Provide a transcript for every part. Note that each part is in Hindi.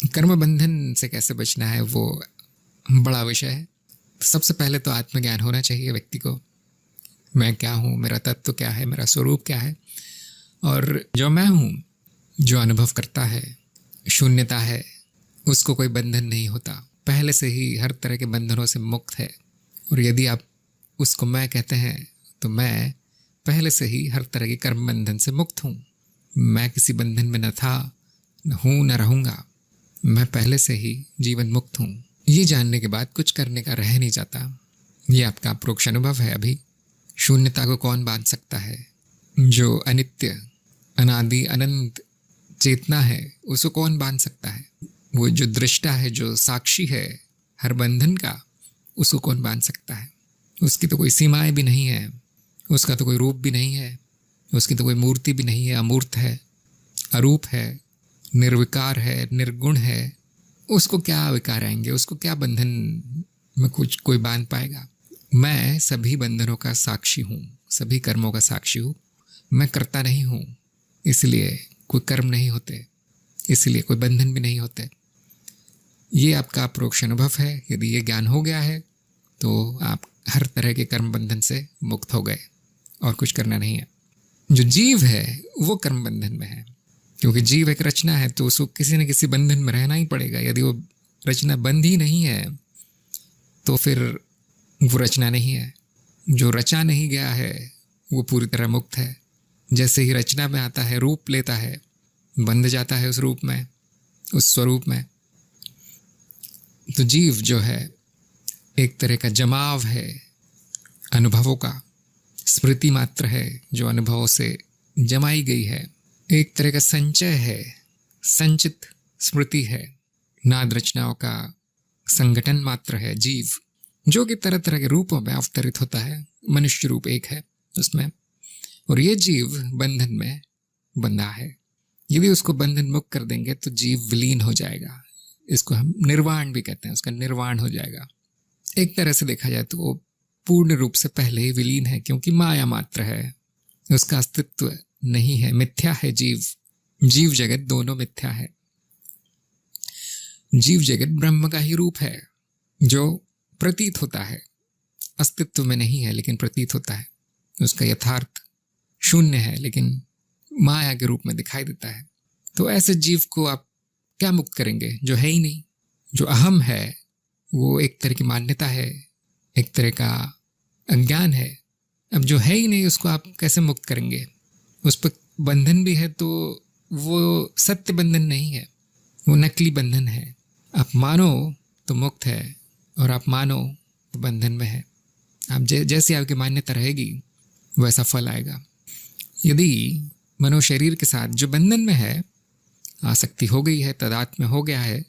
कर्म बंधन से कैसे बचना है वो बड़ा विषय है। सबसे पहले तो आत्मज्ञान होना चाहिए व्यक्ति को। मैं क्या हूँ, मेरा तत्व क्या है, मेरा स्वरूप क्या है। और जो मैं हूँ, जो अनुभव करता है, शून्यता है, उसको कोई बंधन नहीं होता, पहले से ही हर तरह के बंधनों से मुक्त है। और यदि आप उसको मैं कहते हैं तो मैं पहले से ही हर तरह के कर्म बंधन से मुक्त हूँ। मैं किसी बंधन में न था, न हूँ, न रहूँगा। मैं पहले से ही जीवन मुक्त हूँ। ये जानने के बाद कुछ करने का रह नहीं जाता। ये आपका अप्रोक्ष अनुभव है। अभी शून्यता को कौन बांध सकता है? जो अनित्य, अनादि, अनंत चेतना है, उसको कौन बांध सकता है? वो जो दृष्टा है, जो साक्षी है हर बंधन का, उसको कौन बांध सकता है? उसकी तो कोई सीमाएं भी नहीं है, उसका तो कोई रूप भी नहीं है, उसकी तो कोई मूर्ति भी नहीं है। अमूर्त है, अरूप है, निर्विकार है, निर्गुण है। उसको क्या विकार आएंगे? उसको क्या बंधन में कुछ कोई बांध पाएगा? मैं सभी बंधनों का साक्षी हूँ, सभी कर्मों का साक्षी हूँ। मैं करता नहीं हूँ, इसलिए कोई कर्म नहीं होते, इसलिए कोई बंधन भी नहीं होते। ये आपका अप्रोक्ष अनुभव है। यदि ये ज्ञान हो गया है तो आप हर तरह के कर्म बंधन से मुक्त हो गए और कुछ करना नहीं है। जो जीव है वो कर्म बंधन में है, क्योंकि जीव एक रचना है, तो उसको किसी न किसी बंधन में रहना ही पड़ेगा। यदि वो रचना बंध ही नहीं है तो फिर वो रचना नहीं है। जो रचा नहीं गया है वो पूरी तरह मुक्त है। जैसे ही रचना में आता है, रूप लेता है, बंध जाता है उस रूप में, उस स्वरूप में। तो जीव जो है एक तरह का जमाव है अनुभवों का, स्मृति मात्र है जो अनुभवों से जमाई गई है। एक तरह का संचय है, संचित स्मृति है। नाद रचनाओं का संगठन मात्र है जीव, जो कि तरह तरह के रूपों में अवतरित होता है। मनुष्य रूप एक है उसमें, और ये जीव बंधन में बंधा है। यदि उसको बंधन मुक्त कर देंगे तो जीव विलीन हो जाएगा। इसको हम निर्वाण भी कहते हैं, उसका निर्वाण हो जाएगा। एक तरह से देखा जाए तो वो पूर्ण रूप से पहले ही विलीन है, क्योंकि माया मात्र है, उसका अस्तित्व नहीं है, मिथ्या है। जीव जगत दोनों मिथ्या है। जीव जगत ब्रह्म का ही रूप है जो प्रतीत होता है, अस्तित्व में नहीं है लेकिन प्रतीत होता है। उसका यथार्थ शून्य है लेकिन माया के रूप में दिखाई देता है। तो ऐसे जीव को आप क्या मुक्त करेंगे? जो है ही नहीं। जो अहम है वो एक तरह की मान्यता है, एक तरह का अज्ञान है। अब जो है ही नहीं उसको आप कैसे मुक्त करेंगे? उस पर बंधन भी है तो वो सत्य बंधन नहीं है, वो नकली बंधन है। आप मानो तो मुक्त है, और आप मानो तो बंधन में है। आप जैसी आपकी मान्यता रहेगी वैसा फल आएगा। यदि मनो शरीर के साथ जो बंधन में है, आसक्ति हो गई है, तदात्म्य हो गया है,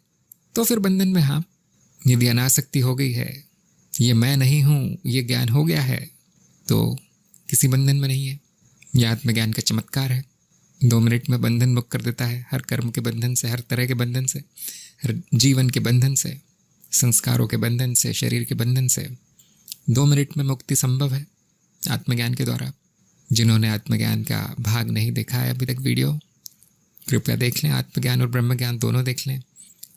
तो फिर बंधन में। हाँ, यदि अनासक्ति हो गई है, ये मैं नहीं हूँ, ये ज्ञान हो गया है, तो किसी बंधन में नहीं है। यह आत्मज्ञान का चमत्कार है। 2 मिनट में बंधन मुक्त कर देता है, हर कर्म के बंधन से, हर तरह के बंधन से, हर जीवन के बंधन से, संस्कारों के बंधन से, शरीर के बंधन से। 2 मिनट में मुक्ति संभव है आत्मज्ञान के द्वारा। जिन्होंने आत्मज्ञान का भाग नहीं देखा है अभी तक वीडियो, कृपया देख लें। आत्मज्ञान और ब्रह्म ज्ञान दोनों देख लें।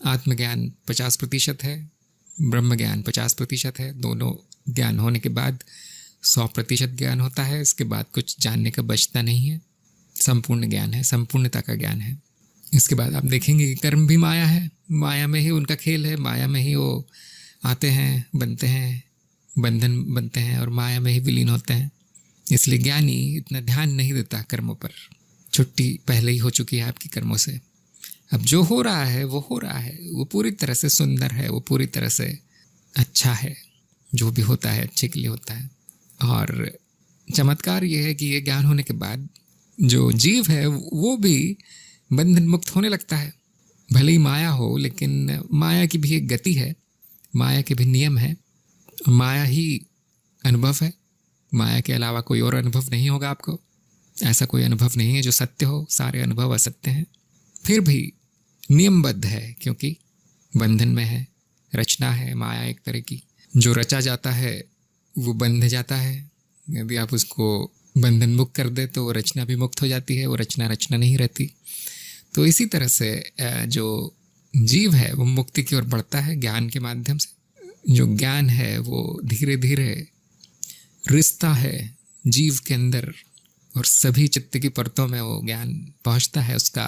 आत्मज्ञान 50% है, ब्रह्म ज्ञान 50% है। दोनों ज्ञान होने के बाद 100% ज्ञान होता है। इसके बाद कुछ जानने का बचता नहीं है। संपूर्ण ज्ञान है, संपूर्णता का ज्ञान है। इसके बाद आप देखेंगे कि कर्म भी माया है, माया में ही उनका खेल है, माया में ही वो आते हैं, बनते हैं, बंधन बनते हैं और माया में ही विलीन होते हैं। इसलिए ज्ञानी इतना ध्यान नहीं देता कर्मों पर। छुट्टी पहले ही हो चुकी है आपकी कर्मों से। अब जो हो रहा है वो हो रहा है, वो पूरी तरह से सुंदर है, वो पूरी तरह से अच्छा है। जो भी होता है अच्छे के लिए होता है। और चमत्कार ये है कि ये ज्ञान होने के बाद जो जीव है वो भी बंधन मुक्त होने लगता है। भले ही माया हो, लेकिन माया की भी एक गति है, माया के भी नियम है। माया ही अनुभव है, माया के अलावा कोई और अनुभव नहीं होगा आपको। ऐसा कोई अनुभव नहीं है जो सत्य हो, सारे अनुभव असत्य हैं। फिर भी नियमबद्ध है, क्योंकि बंधन में है, रचना है माया एक तरह की। जो रचा जाता है वो बंध जाता है। यदि आप उसको बंधन मुक्त कर दे तो वो रचना भी मुक्त हो जाती है, वो रचना रचना नहीं रहती। तो इसी तरह से जो जीव है वो मुक्ति की ओर बढ़ता है ज्ञान के माध्यम से। जो ज्ञान है वो धीरे धीरे रिश्ता है जीव के अंदर, और सभी चित्त की परतों में वो ज्ञान पहुंचता है। उसका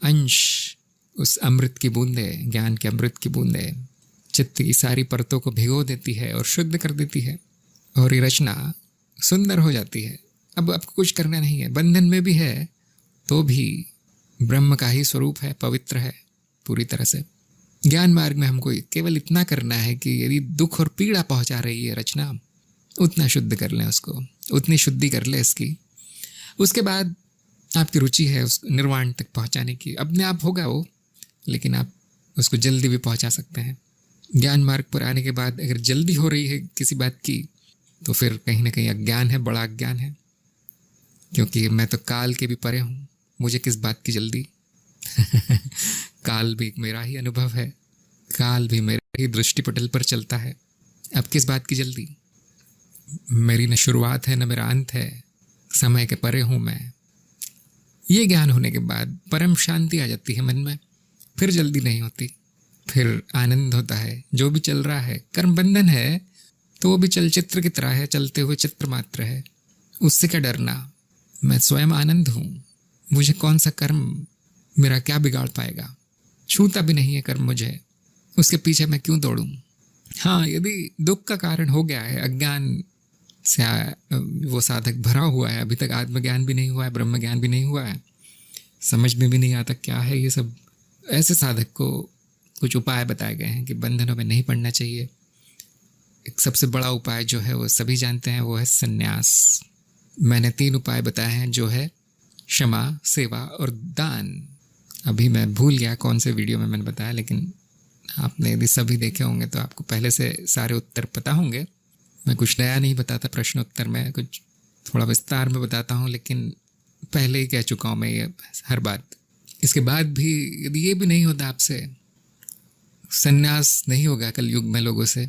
अंश, उस अमृत की बूंदे, ज्ञान के अमृत की बूंदे चित्त की सारी परतों को भिगो देती है और शुद्ध कर देती है, और ये रचना सुंदर हो जाती है। अब आपको कुछ करना नहीं है, बंधन में भी है तो भी ब्रह्म का ही स्वरूप है, पवित्र है पूरी तरह से। ज्ञान मार्ग में हमको केवल इतना करना है कि यदि दुख और पीड़ा पहुंचा रही है रचना, उतना शुद्ध कर लें उसको, उतनी शुद्धि कर ले इसकी। उसके बाद आपकी रुचि है उस निर्वाण तक पहुंचाने की, अपने आप होगा वो, लेकिन आप उसको जल्दी भी पहुंचा सकते हैं। ज्ञान मार्ग पर आने के बाद अगर जल्दी हो रही है किसी बात की, तो फिर कहीं ना कहीं अज्ञान है, बड़ा अज्ञान है। क्योंकि मैं तो काल के भी परे हूँ, मुझे किस बात की जल्दी। काल भी मेरा ही अनुभव है, काल भी मेरे ही दृष्टिपटल पर चलता है। अब किस बात की जल्दी? मेरी न शुरुआत है न मेरा अंत है, समय के परे हूँ मैं। ये ज्ञान होने के बाद परम शांति आ जाती है मन में, फिर जल्दी नहीं होती, फिर आनंद होता है। जो भी चल रहा है कर्म बंधन है तो वो भी चलचित्र की तरह है, चलते हुए चित्र मात्र है, उससे क्या डरना। मैं स्वयं आनंद हूँ, मुझे कौन सा कर्म मेरा क्या बिगाड़ पाएगा। छूता भी नहीं है कर्म मुझे, उसके पीछे मैं क्यों दौड़ूं। हाँ, यदि दुख का कारण हो गया है, अज्ञान से वो साधक भरा हुआ है, अभी तक आत्मज्ञान भी नहीं हुआ है, ब्रह्म ज्ञान भी नहीं हुआ है, समझ में भी नहीं आता क्या है ये सब, ऐसे साधक को कुछ उपाय बताए गए हैं कि बंधनों में नहीं पड़ना चाहिए। एक सबसे बड़ा उपाय जो है वो सभी जानते हैं, वो है संन्यास। मैंने 3 उपाय बताए हैं, जो है क्षमा, सेवा और दान। अभी मैं भूल गया कौन से वीडियो में मैंने बताया, लेकिन आपने यदि सभी देखे होंगे तो आपको पहले से सारे उत्तर पता होंगे। मैं कुछ नया नहीं बताता प्रश्न उत्तर में, कुछ थोड़ा विस्तार में बताता हूँ, लेकिन पहले ही कह चुका हूँ मैं ये हर बात। इसके बाद भी यदि ये भी नहीं होता आपसे, संन्यास नहीं होगा कलयुग में लोगों से,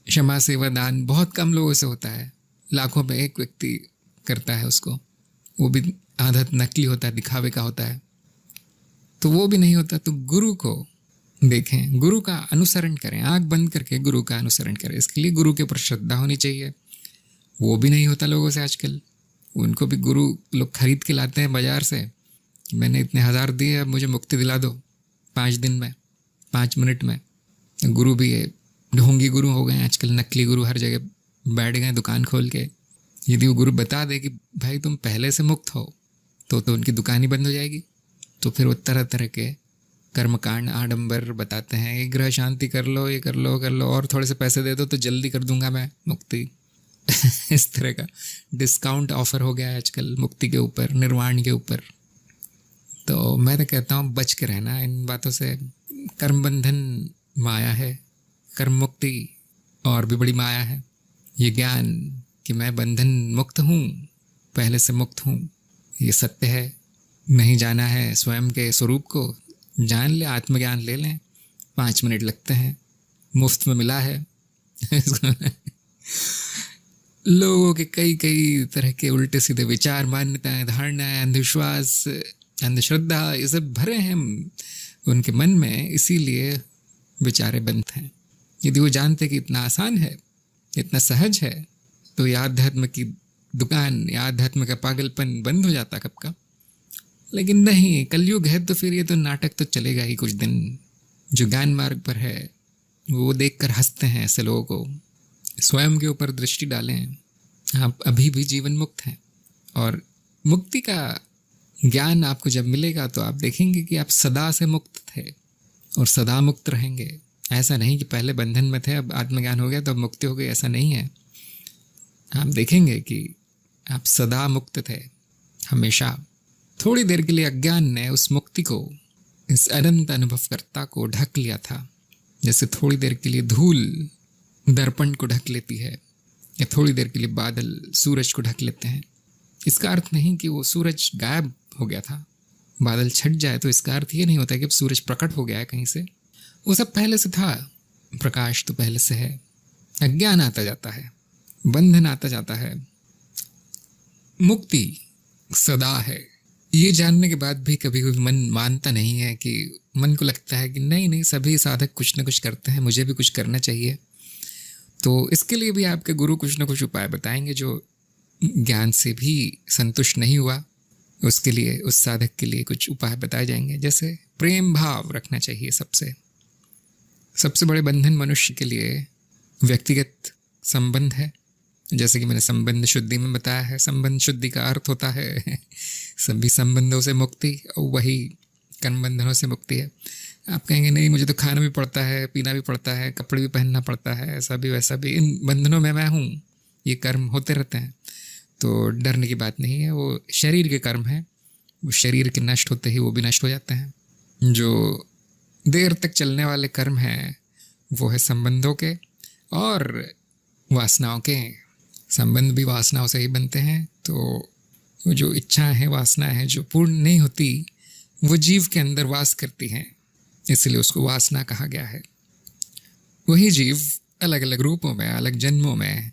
क्षमा सेवा दान बहुत कम लोगों से होता है, लाखों में एक व्यक्ति करता है उसको, वो भी आदत नकली होता है, दिखावे का होता है। तो वो भी नहीं होता तो गुरु को देखें, गुरु का अनुसरण करें, आंख बंद करके गुरु का अनुसरण करें। इसके लिए गुरु के ऊपर श्रद्धा होनी चाहिए, वो भी नहीं होता लोगों से आजकल। उनको भी गुरु लोग खरीद के लाते हैं बाजार से, मैंने इतने 1000 दिए, अब मुझे मुक्ति दिला दो 5 दिन में, 5 मिनट में। गुरु भी ढोंगी गुरु हो गए आजकल, नकली गुरु हर जगह बैठ गए दुकान खोल के। यदि वो गुरु बता दे कि भाई तुम पहले से मुक्त हो, तो उनकी दुकान ही बंद हो जाएगी। तो फिर वो तरह तरह के कर्मकांड आडंबर बताते हैं, ये ग्रह शांति कर लो, ये कर लो कर लो, और थोड़े से पैसे दे दो तो जल्दी कर दूंगा मैं मुक्ति। इस तरह का डिस्काउंट ऑफर हो गया है आजकल मुक्ति के ऊपर, निर्वाण के ऊपर। तो मैं तो कहता हूँ बच के रहना इन बातों से। कर्म बंधन माया है, कर्म मुक्ति और भी बड़ी माया है। ये ज्ञान कि मैं बंधन मुक्त हूँ, पहले से मुक्त हूँ, ये सत्य है। नहीं जाना है स्वयं के स्वरूप को, जान ले, आत्मज्ञान ले लें, 5 मिनट लगते हैं, मुफ्त में मिला है। लोगों के कई कई तरह के उल्टे सीधे विचार, मान्यताएं, धारणाएं, अंधविश्वास, अंधश्रद्धा, ये सब भरे हैं उनके मन में, इसीलिए बेचारे बंद हैं। यदि वो जानते कि इतना आसान है, इतना सहज है, तो ये आध्यात्म की दुकान, ये आध्यात्म का पागलपन बंद हो जाता कब का। लेकिन नहीं, कलयुग है तो फिर ये तो नाटक तो चलेगा ही कुछ दिन। जो ज्ञान मार्ग पर है वो देखकर हंसते हैं ऐसे लोगों को। स्वयं के ऊपर दृष्टि डालें, आप अभी भी जीवन मुक्त हैं, और मुक्ति का ज्ञान आपको जब मिलेगा तो आप देखेंगे कि आप सदा से मुक्त थे और सदा मुक्त रहेंगे। ऐसा नहीं कि पहले बंधन में थे, अब आत्मज्ञान हो गया तो अब मुक्ति हो गई, ऐसा नहीं है। आप देखेंगे कि आप सदा मुक्त थे, हमेशा। थोड़ी देर के लिए अज्ञान ने उस मुक्ति को, इस अनंत अनुभवकर्ता को ढक लिया था, जैसे थोड़ी देर के लिए धूल दर्पण को ढक लेती है, या थोड़ी देर के लिए बादल सूरज को ढक लेते हैं। इसका अर्थ नहीं कि वो सूरज गायब हो गया था, बादल छट जाए तो इसका अर्थ ये नहीं होता कि अब सूरज प्रकट हो गया है कहीं से। वो सब पहले से था, प्रकाश तो पहले से है। अज्ञान आता जाता है, बंधन आता जाता है, मुक्ति सदा है। ये जानने के बाद भी कभी कभी मन मानता नहीं है कि मन को लगता है कि नहीं नहीं, सभी साधक कुछ ना कुछ करते हैं, मुझे भी कुछ करना चाहिए, तो इसके लिए भी आपके गुरु कुछ ना कुछ उपाय बताएंगे। जो ज्ञान से भी संतुष्ट नहीं हुआ, उसके लिए, उस साधक के लिए कुछ उपाय बताए जाएंगे। जैसे प्रेम भाव रखना चाहिए। सबसे सबसे बड़े बंधन मनुष्य के लिए व्यक्तिगत संबंध है। जैसे कि मैंने संबंध शुद्धि में बताया है, संबंध शुद्धि का अर्थ होता है सभी संबंधों से मुक्ति, और वही कर्म बंधनों से मुक्ति है। आप कहेंगे नहीं, मुझे तो खाना भी पड़ता है, पीना भी पड़ता है, कपड़े भी पहनना पड़ता है, ऐसा भी वैसा भी, इन बंधनों में मैं हूँ, ये कर्म होते रहते हैं। तो डरने की बात नहीं है, वो शरीर के कर्म है, वो शरीर के नष्ट होते ही वो भी नष्ट हो जाते हैं। जो देर तक चलने वाले कर्म हैं वो है संबंधों के और वासनाओं के। संबंध भी वासनाओं से ही बनते हैं, तो जो इच्छाएं हैं, वासनाएं हैं, जो पूर्ण नहीं होती, वो जीव के अंदर वास करती हैं, इसलिए उसको वासना कहा गया है। वही जीव अलग अलग रूपों में, अलग जन्मों में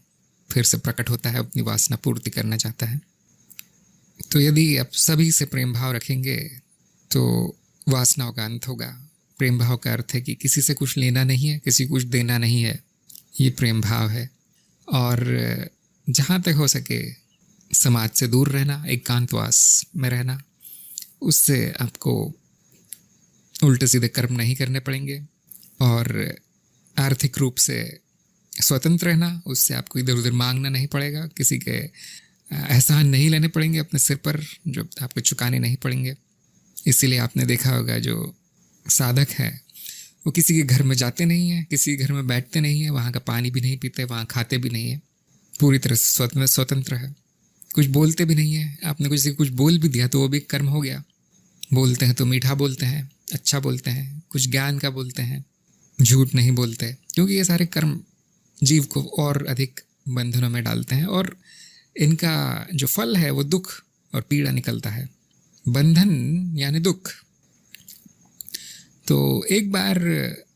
फिर से प्रकट होता है, अपनी वासना पूर्ति करना चाहता है। तो यदि आप सभी से प्रेम भाव रखेंगे तो वासनाओं का अंत होगा। प्रेम भाव का अर्थ है कि किसी से कुछ लेना नहीं है, किसी को कुछ देना नहीं है, ये प्रेम भाव है। और जहाँ तक हो सके समाज से दूर रहना, एकांतवास में रहना, उससे आपको उल्टे सीधे कर्म नहीं करने पड़ेंगे। और आर्थिक रूप से स्वतंत्र रहना, उससे आपको इधर उधर मांगना नहीं पड़ेगा, किसी के एहसान नहीं लेने पड़ेंगे अपने सिर पर जो आपको चुकाने नहीं पड़ेंगे। इसीलिए आपने देखा होगा जो साधक है वो किसी के घर में जाते नहीं हैं, किसी के घर में बैठते नहीं हैं, वहाँ का पानी भी नहीं पीते, वहाँ खाते भी नहीं है, पूरी तरह से स्वतंत्र है। कुछ बोलते भी नहीं है। आपने किसी को कुछ बोल भी दिया तो वो भी कर्म हो गया। बोलते हैं तो मीठा बोलते हैं, अच्छा बोलते हैं, कुछ ज्ञान का बोलते हैं, झूठ नहीं बोलते, क्योंकि ये सारे कर्म जीव को और अधिक बंधनों में डालते हैं और इनका जो फल है वो दुख और पीड़ा निकलता है। बंधन यानी दुख। तो एक बार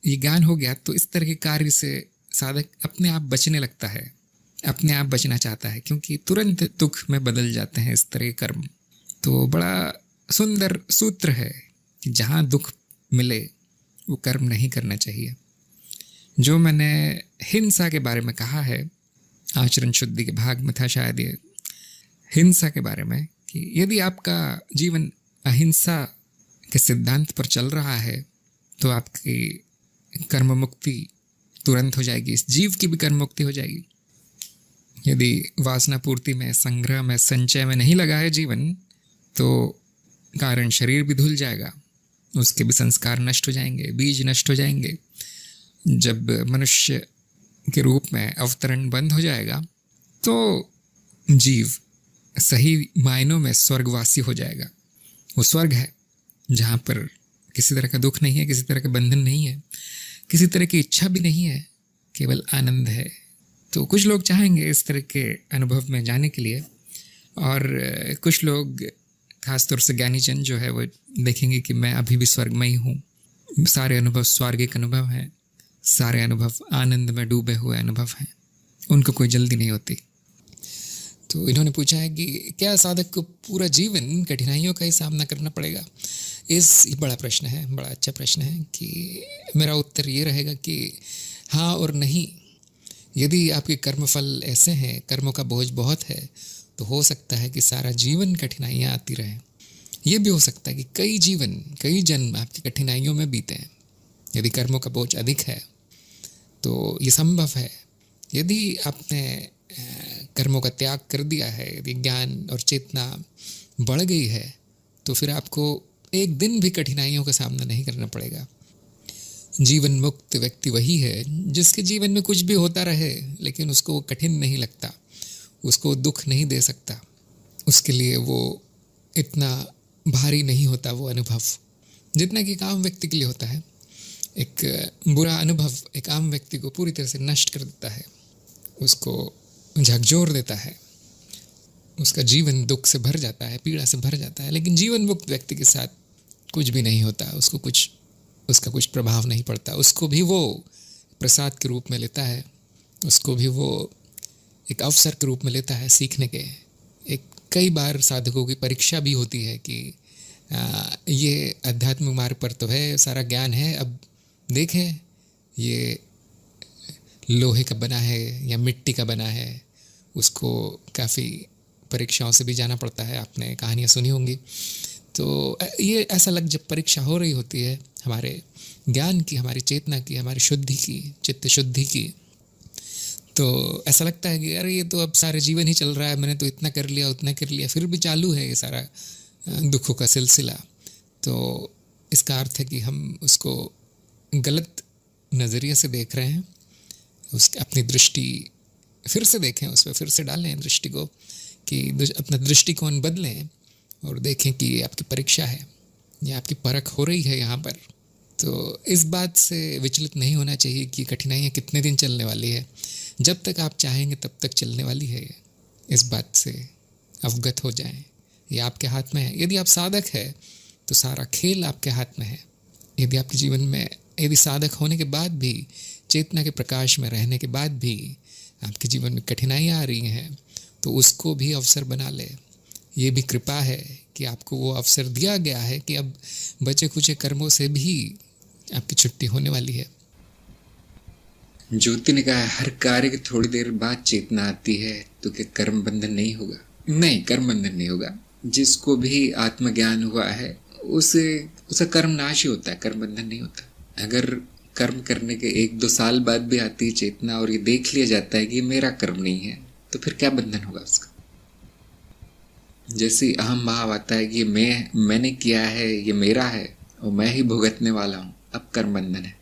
ये ज्ञान हो गया तो इस तरह के कार्य से साधक अपने आप बचने लगता है, अपने आप बचना चाहता है, क्योंकि तुरंत दुख में बदल जाते हैं इस तरह के कर्म। तो बड़ा सुंदर सूत्र है कि जहाँ दुख मिले वो कर्म नहीं करना चाहिए। जो मैंने हिंसा के बारे में कहा है, आचरण शुद्धि के भाग में था शायद ये, हिंसा के बारे में, कि यदि आपका जीवन अहिंसा के सिद्धांत पर चल रहा है तो आपकी कर्म मुक्ति तुरंत हो जाएगी, इस जीव की भी कर्म मुक्ति हो जाएगी। यदि वासना पूर्ति में, संग्रह में, संचय में नहीं लगा है जीवन, तो कारण शरीर भी धुल जाएगा, उसके भी संस्कार नष्ट हो जाएंगे, बीज नष्ट हो जाएंगे। जब मनुष्य के रूप में अवतरण बंद हो जाएगा तो जीव सही मायनों में स्वर्गवासी हो जाएगा। वो स्वर्ग है जहाँ पर किसी तरह का दुख नहीं है, किसी तरह का बंधन नहीं है, किसी तरह की इच्छा भी नहीं है, केवल आनंद है। तो कुछ लोग चाहेंगे इस तरह के अनुभव में जाने के लिए, और कुछ लोग खासतौर से ज्ञानी जन जो है वो देखेंगे कि मैं अभी भी स्वर्ग में ही हूँ, सारे अनुभव स्वर्गिक अनुभव हैं, सारे अनुभव आनंद में डूबे हुए अनुभव हैं, उनको कोई जल्दी नहीं होती। तो इन्होंने पूछा है कि क्या साधक को पूरा जीवन कठिनाइयों का ही सामना करना पड़ेगा? ये बड़ा प्रश्न है, बड़ा अच्छा प्रश्न है। कि मेरा उत्तर ये रहेगा कि हाँ और नहीं। यदि आपके कर्मफल ऐसे हैं, कर्मों का बोझ बहुत है, तो हो सकता है कि सारा जीवन कठिनाइयाँ आती रहें। ये भी हो सकता है कि कई जीवन, कई जन्म आपकी कठिनाइयों में बीते हैं। यदि कर्मों का बोझ अधिक है तो ये संभव है। यदि आपने कर्मों का त्याग कर दिया है, यदि ज्ञान और चेतना बढ़ गई है, तो फिर आपको एक दिन भी कठिनाइयों का सामना नहीं करना पड़ेगा। जीवन मुक्त व्यक्ति वही है जिसके जीवन में कुछ भी होता रहे लेकिन उसको कठिन नहीं लगता, उसको दुख नहीं दे सकता, उसके लिए वो इतना भारी नहीं होता वो अनुभव, जितना कि एक आम व्यक्ति के लिए होता है। एक बुरा अनुभव एक आम व्यक्ति को पूरी तरह से नष्ट कर देता है, उसको झकझोर देता है, उसका जीवन दुख से भर जाता है, पीड़ा से भर जाता है। लेकिन जीवन मुक्त व्यक्ति के साथ कुछ भी नहीं होता, उसका कुछ प्रभाव नहीं पड़ता, उसको भी वो प्रसाद के रूप में लेता है, उसको भी वो एक अवसर के रूप में लेता है सीखने के। एक कई बार साधकों की परीक्षा भी होती है कि ये अध्यात्म मार्ग पर तो है, सारा ज्ञान है। अब देखें ये लोहे का बना है या मिट्टी का बना है, उसको काफ़ी परीक्षाओं से भी जाना पड़ता है, आपने कहानियाँ सुनी होंगी। तो ये ऐसा लग, जब परीक्षा हो रही होती है हमारे ज्ञान की, हमारी चेतना की, हमारी शुद्धि की, चित्त शुद्धि की, तो ऐसा लगता है कि अरे ये तो अब सारे जीवन ही चल रहा है, मैंने तो इतना कर लिया उतना कर लिया, फिर भी चालू है ये सारा दुखों का सिलसिला। तो इसका अर्थ है कि हम उसको गलत नज़रिए से देख रहे हैं। उसकी अपनी दृष्टि फिर से देखें, उस पर फिर से डालें दृष्टि को, कि अपना दृष्टिकोण बदलें और देखें कि ये आपकी परीक्षा है, ये आपकी परख हो रही है यहाँ पर। तो इस बात से विचलित नहीं होना चाहिए कि कठिनाइयाँ कितने दिन चलने वाली है। जब तक आप चाहेंगे तब तक चलने वाली है, इस बात से अवगत हो जाएं। ये आपके हाथ में है। यदि आप साधक है तो सारा खेल आपके हाथ में है। यदि आपके जीवन में, यदि साधक होने के बाद भी, चेतना के प्रकाश में रहने के बाद भी आपके जीवन में कठिनाइयाँ आ रही हैं, तो उसको भी अवसर बना ले। ये भी कृपा है कि आपको वो अवसर दिया गया है कि अब बचे खुचे कर्मों से भी आपकी छुट्टी होने वाली है। ज्योति ने कहा, हर कार्य के थोड़ी देर बाद चेतना आती है, तो क्या कर्म बंधन नहीं होगा? नहीं, कर्म बंधन नहीं होगा। जिसको भी आत्मज्ञान हुआ है उसे कर्म नाश ही होता है, कर्म बंधन नहीं होता। अगर कर्म करने के 1-2 साल बाद भी आती है चेतना और ये देख लिया जाता है कि ये मेरा कर्म नहीं है, तो फिर क्या बंधन होगा उसका? जैसे अहम भाव आता है कि मैंने किया है, ये मेरा है और मैं ही भुगतने वाला हूँ, अब कर्म बंधन है।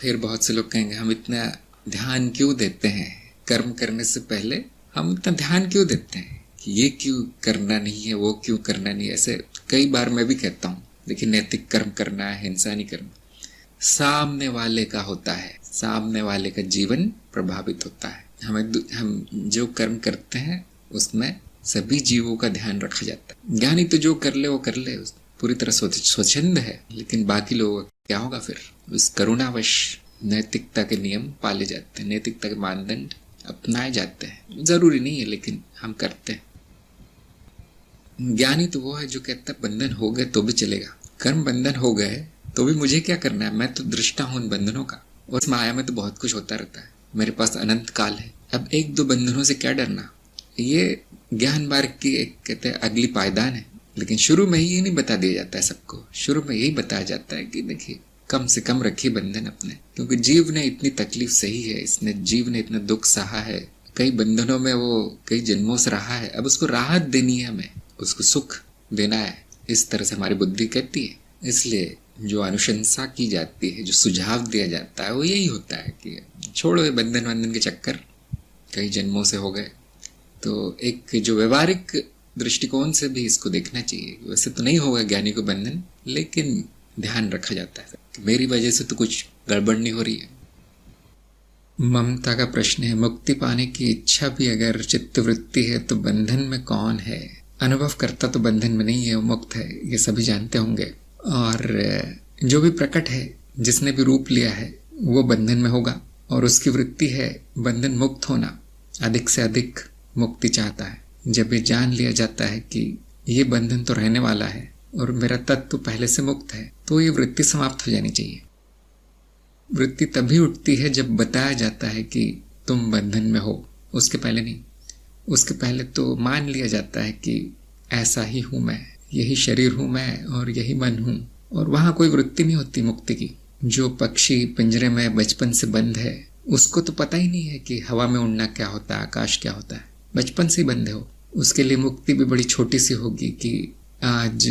फिर बहुत से लोग कहेंगे, हम इतना ध्यान क्यों देते हैं कर्म करने से पहले, हम इतना ध्यान क्यों देते हैं कि ये क्यों करना नहीं है, वो क्यों करना नहीं है? ऐसे कई बार मैं भी कहता हूँ। देखिए, नैतिक कर्म करना है, हिंसा नहीं करना। सामने वाले का होता है, सामने वाले का जीवन प्रभावित होता है। हम जो कर्म करते हैं उसमें सभी जीवों का ध्यान रखा जाता है। ज्ञानी तो जो कर ले वो कर ले, पूरी तरह स्वच्छंद है, लेकिन बाकी लोगों का क्या होगा? फिर उस करुणावश नैतिकता के नियम पाले जाते हैं, नैतिकता के मानदंड अपनाए जाते हैं। जरूरी नहीं है, लेकिन हम करते हैं। ज्ञानी तो वो है जो कहता है बंधन हो गए तो भी चलेगा, कर्म बंधन हो गए तो भी मुझे क्या करना है, मैं तो दृष्टा हूं इन बंधनों का, और इस माया में तो बहुत कुछ होता रहता है, मेरे पास अनंत काल है, अब 1-2 बंधनों से क्या डरना? ये ज्ञान मार्ग की एक, कहते हैं, अगली पायदान है। लेकिन शुरू में ही नहीं बता दिया जाता है सबको। शुरू में यही बताया जाता है कि देखिए, कम से कम रखिए बंधन अपने, क्योंकि जीव ने इतनी तकलीफ सही है, इसने जीव ने इतना दुख सहा है, कई बंधनों में वो कई जन्मों से रहा है, अब उसको राहत देनी है, हमें उसको सुख देना है। इस तरह से हमारी बुद्धि कहती है। इसलिए जो अनुशंसा की जाती है, जो सुझाव दिया जाता है, वो यही होता है कि छोड़ो ये बंधन के चक्कर, कई जन्मों से हो गए। तो एक जो व्यवहारिक दृष्टिकोण से भी इसको देखना चाहिए। वैसे तो नहीं होगा ज्ञानी को बंधन, लेकिन ध्यान रखा जाता है कि मेरी वजह से तो कुछ गड़बड़ नहीं हो रही है। ममता का प्रश्न है, मुक्ति पाने की इच्छा भी अगर चित्तवृत्ति है तो बंधन में कौन है? अनुभव करता तो बंधन में नहीं है, वो मुक्त है, ये सभी जानते होंगे। और जो भी प्रकट है, जिसने भी रूप लिया है, वो बंधन में होगा, और उसकी वृत्ति है बंधन मुक्त होना, अधिक से अधिक मुक्ति चाहता है। जब ये जान लिया जाता है कि ये बंधन तो रहने वाला है और मेरा तत्व तो पहले से मुक्त है, तो ये वृत्ति समाप्त हो जानी चाहिए। वृत्ति तभी उठती है जब बताया जाता है कि तुम बंधन में हो, उसके पहले नहीं। उसके पहले तो मान लिया जाता है कि ऐसा ही हूँ मैं, यही शरीर हूँ मैं और यही मन हूँ, और वहाँ कोई वृत्ति नहीं होती मुक्ति की। जो पक्षी पिंजरे में बचपन से बंद है, उसको तो पता ही नहीं है कि हवा में उड़ना क्या होता है, आकाश क्या होता है, बचपन से ही बंधे हो। उसके लिए मुक्ति भी बड़ी छोटी सी होगी कि आज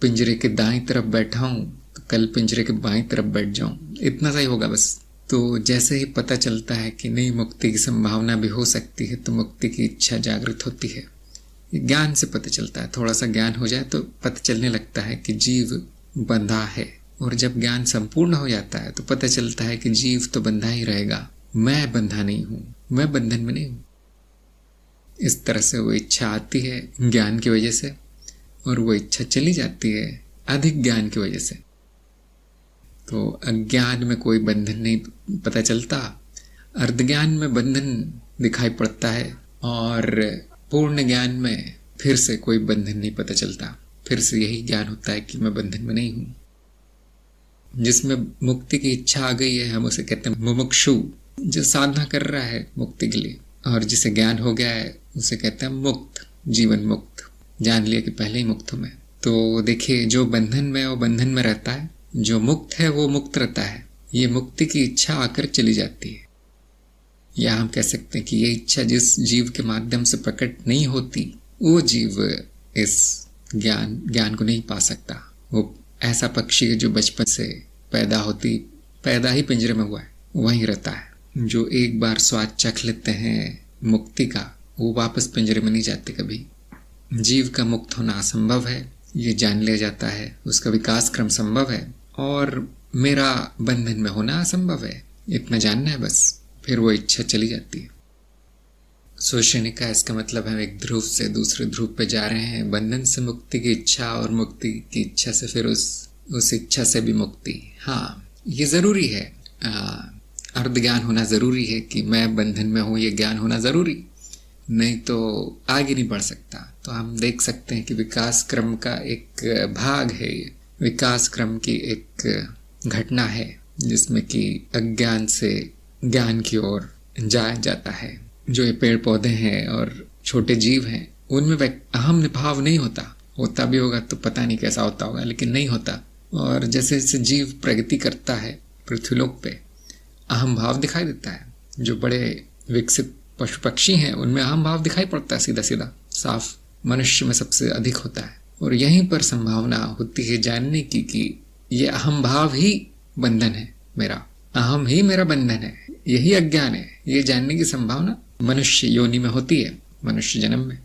पिंजरे के दाईं तरफ बैठा हूँ तो कल पिंजरे के बाईं तरफ बैठ जाऊं, इतना सा ही होगा बस। तो जैसे ही पता चलता है कि नहीं, मुक्ति की संभावना भी हो सकती है, तो मुक्ति की इच्छा जागृत होती है। ज्ञान से पता चलता है, थोड़ा सा ज्ञान हो जाए तो पता चलने लगता है कि जीव बंधा है, और जब ज्ञान संपूर्ण हो जाता है तो पता चलता है कि जीव तो बंधा ही रहेगा, मैं बंधा नहीं हूँ, मैं बंधन में नहीं हूँ। इस तरह से वो इच्छा आती है ज्ञान की वजह से, और वो इच्छा चली जाती है अधिक ज्ञान की वजह से। तो अज्ञान में कोई बंधन नहीं पता चलता, अर्धज्ञान में बंधन दिखाई पड़ता है, और पूर्ण ज्ञान में फिर से कोई बंधन नहीं पता चलता। फिर से यही ज्ञान होता है कि मैं बंधन में नहीं हूँ। जिसमें मुक्ति की इच्छा आ गई है, हम उसे कहते हैं मुमुक्षु, जो साधना कर रहा है मुक्ति के लिए। और जिसे ज्ञान हो गया है उसे कहते हैं मुक्त, जीवन मुक्त। जान लिया कि पहले ही मुक्त हूँ मैं। तो देखिए, जो बंधन में है वो बंधन में रहता है, जो मुक्त है वो मुक्त रहता है। ये मुक्ति की इच्छा आकर चली जाती है। या हम कह सकते हैं कि ये इच्छा जिस जीव के माध्यम से प्रकट नहीं होती, वो जीव इस ज्ञान को नहीं पा सकता। वो ऐसा पक्षी है जो बचपन से पैदा ही पिंजरे में हुआ है, वहीं रहता है। जो एक बार स्वाद चख लेते हैं मुक्ति का, वो वापस पिंजरे में नहीं जाते कभी। जीव का मुक्त होना असंभव है, ये जान लिया जाता है। उसका विकास क्रम संभव है और मेरा बंधन में होना असंभव है, इतना जानना है बस। फिर वो इच्छा चली जाती है। सोचने ने कहा, इसका मतलब हम एक ध्रुव से दूसरे ध्रुव पे जा रहे हैं। बंधन से मुक्ति की इच्छा और मुक्ति की इच्छा से फिर उस इच्छा से भी मुक्ति। हाँ, ये ज़रूरी है। अर्ध ज्ञान होना ज़रूरी है कि मैं बंधन में हूँ, ये ज्ञान होना ज़रूरी, नहीं तो आगे नहीं बढ़ सकता। तो हम देख सकते हैं कि विकास क्रम का एक भाग है, विकास क्रम की एक घटना है जिसमें कि अज्ञान से ज्ञान की ओर जाया जाता है। जो ये पेड़ पौधे हैं और छोटे जीव हैं, उनमें अहम भाव नहीं होता भी होगा तो पता नहीं कैसा होता होगा, लेकिन नहीं होता। और जैसे जैसे जीव प्रगति करता है पृथ्वीलोक पे, अहम भाव दिखाई देता है। जो बड़े विकसित पशु पक्षी हैं उनमें अहम भाव दिखाई पड़ता है, सीधा सीधा साफ। मनुष्य में सबसे अधिक होता है। और यहीं पर संभावना होती है जानने की कि ये अहम भाव ही बंधन है मेरा, अहम ही मेरा बंधन है, यही अज्ञान है। ये जानने की संभावना मनुष्य योनि में होती है, मनुष्य जन्म में।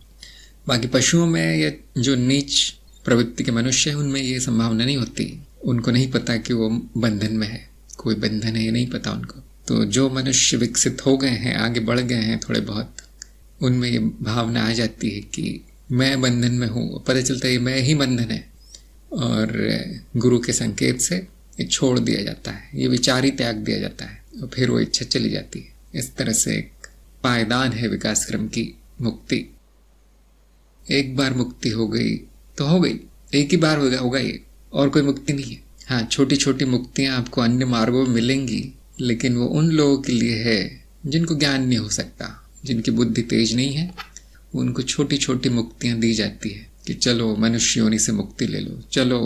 बाकी पशुओं में या जो नीच प्रवृत्ति के मनुष्य हैं उनमें ये संभावना नहीं होती। उनको नहीं पता कि वो बंधन में है, कोई बंधन है ये नहीं पता उनको। तो जो मनुष्य विकसित हो गए हैं, आगे बढ़ गए हैं थोड़े बहुत, उनमें ये भावना आ जाती है कि मैं बंधन में हूँ। पता चलता है मैं ही बंधन है, और गुरु के संकेत से ये छोड़ दिया जाता है, ये विचार ही त्याग दिया जाता है और फिर वो इच्छा चली जाती है। इस तरह से एक पायदान है विकास क्रम की मुक्ति। एक बार मुक्ति हो गई तो हो गई, एक ही बार होगा ये, और कोई मुक्ति नहीं है। हाँ, छोटी छोटी मुक्तियाँ आपको अन्य मार्गों में मिलेंगी, लेकिन वो उन लोगों के लिए है जिनको ज्ञान नहीं हो सकता, जिनकी बुद्धि तेज नहीं है। उनको छोटी छोटी मुक्तियाँ दी जाती है कि चलो मनुष्य योनि से मुक्ति ले लो, चलो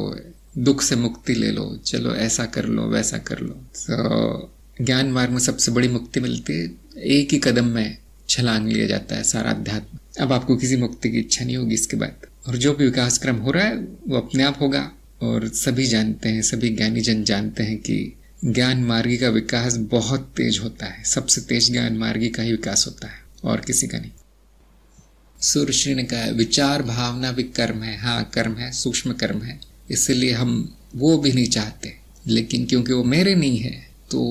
दुख से मुक्ति ले लो, चलो ऐसा कर लो वैसा कर लो। तो ज्ञान मार्ग में सबसे बड़ी मुक्ति मिलती है, एक ही कदम में छलांग लिया जाता है सारा अध्यात्म। अब आपको किसी मुक्ति की इच्छा नहीं होगी इसके बाद। और जो भी विकास क्रम हो रहा है वो अपने आप होगा। और सभी जानते हैं, सभी ज्ञानी जन जानते हैं कि ज्ञान मार्गी का विकास बहुत तेज होता है। सबसे तेज ज्ञान मार्गी का ही विकास होता है और किसी का नहीं। सूर्यश्री ने कहा विचार भावना भी कर्म है। हाँ, कर्म है, सूक्ष्म कर्म है, इसलिए हम वो भी नहीं चाहते। लेकिन क्योंकि वो मेरे नहीं है तो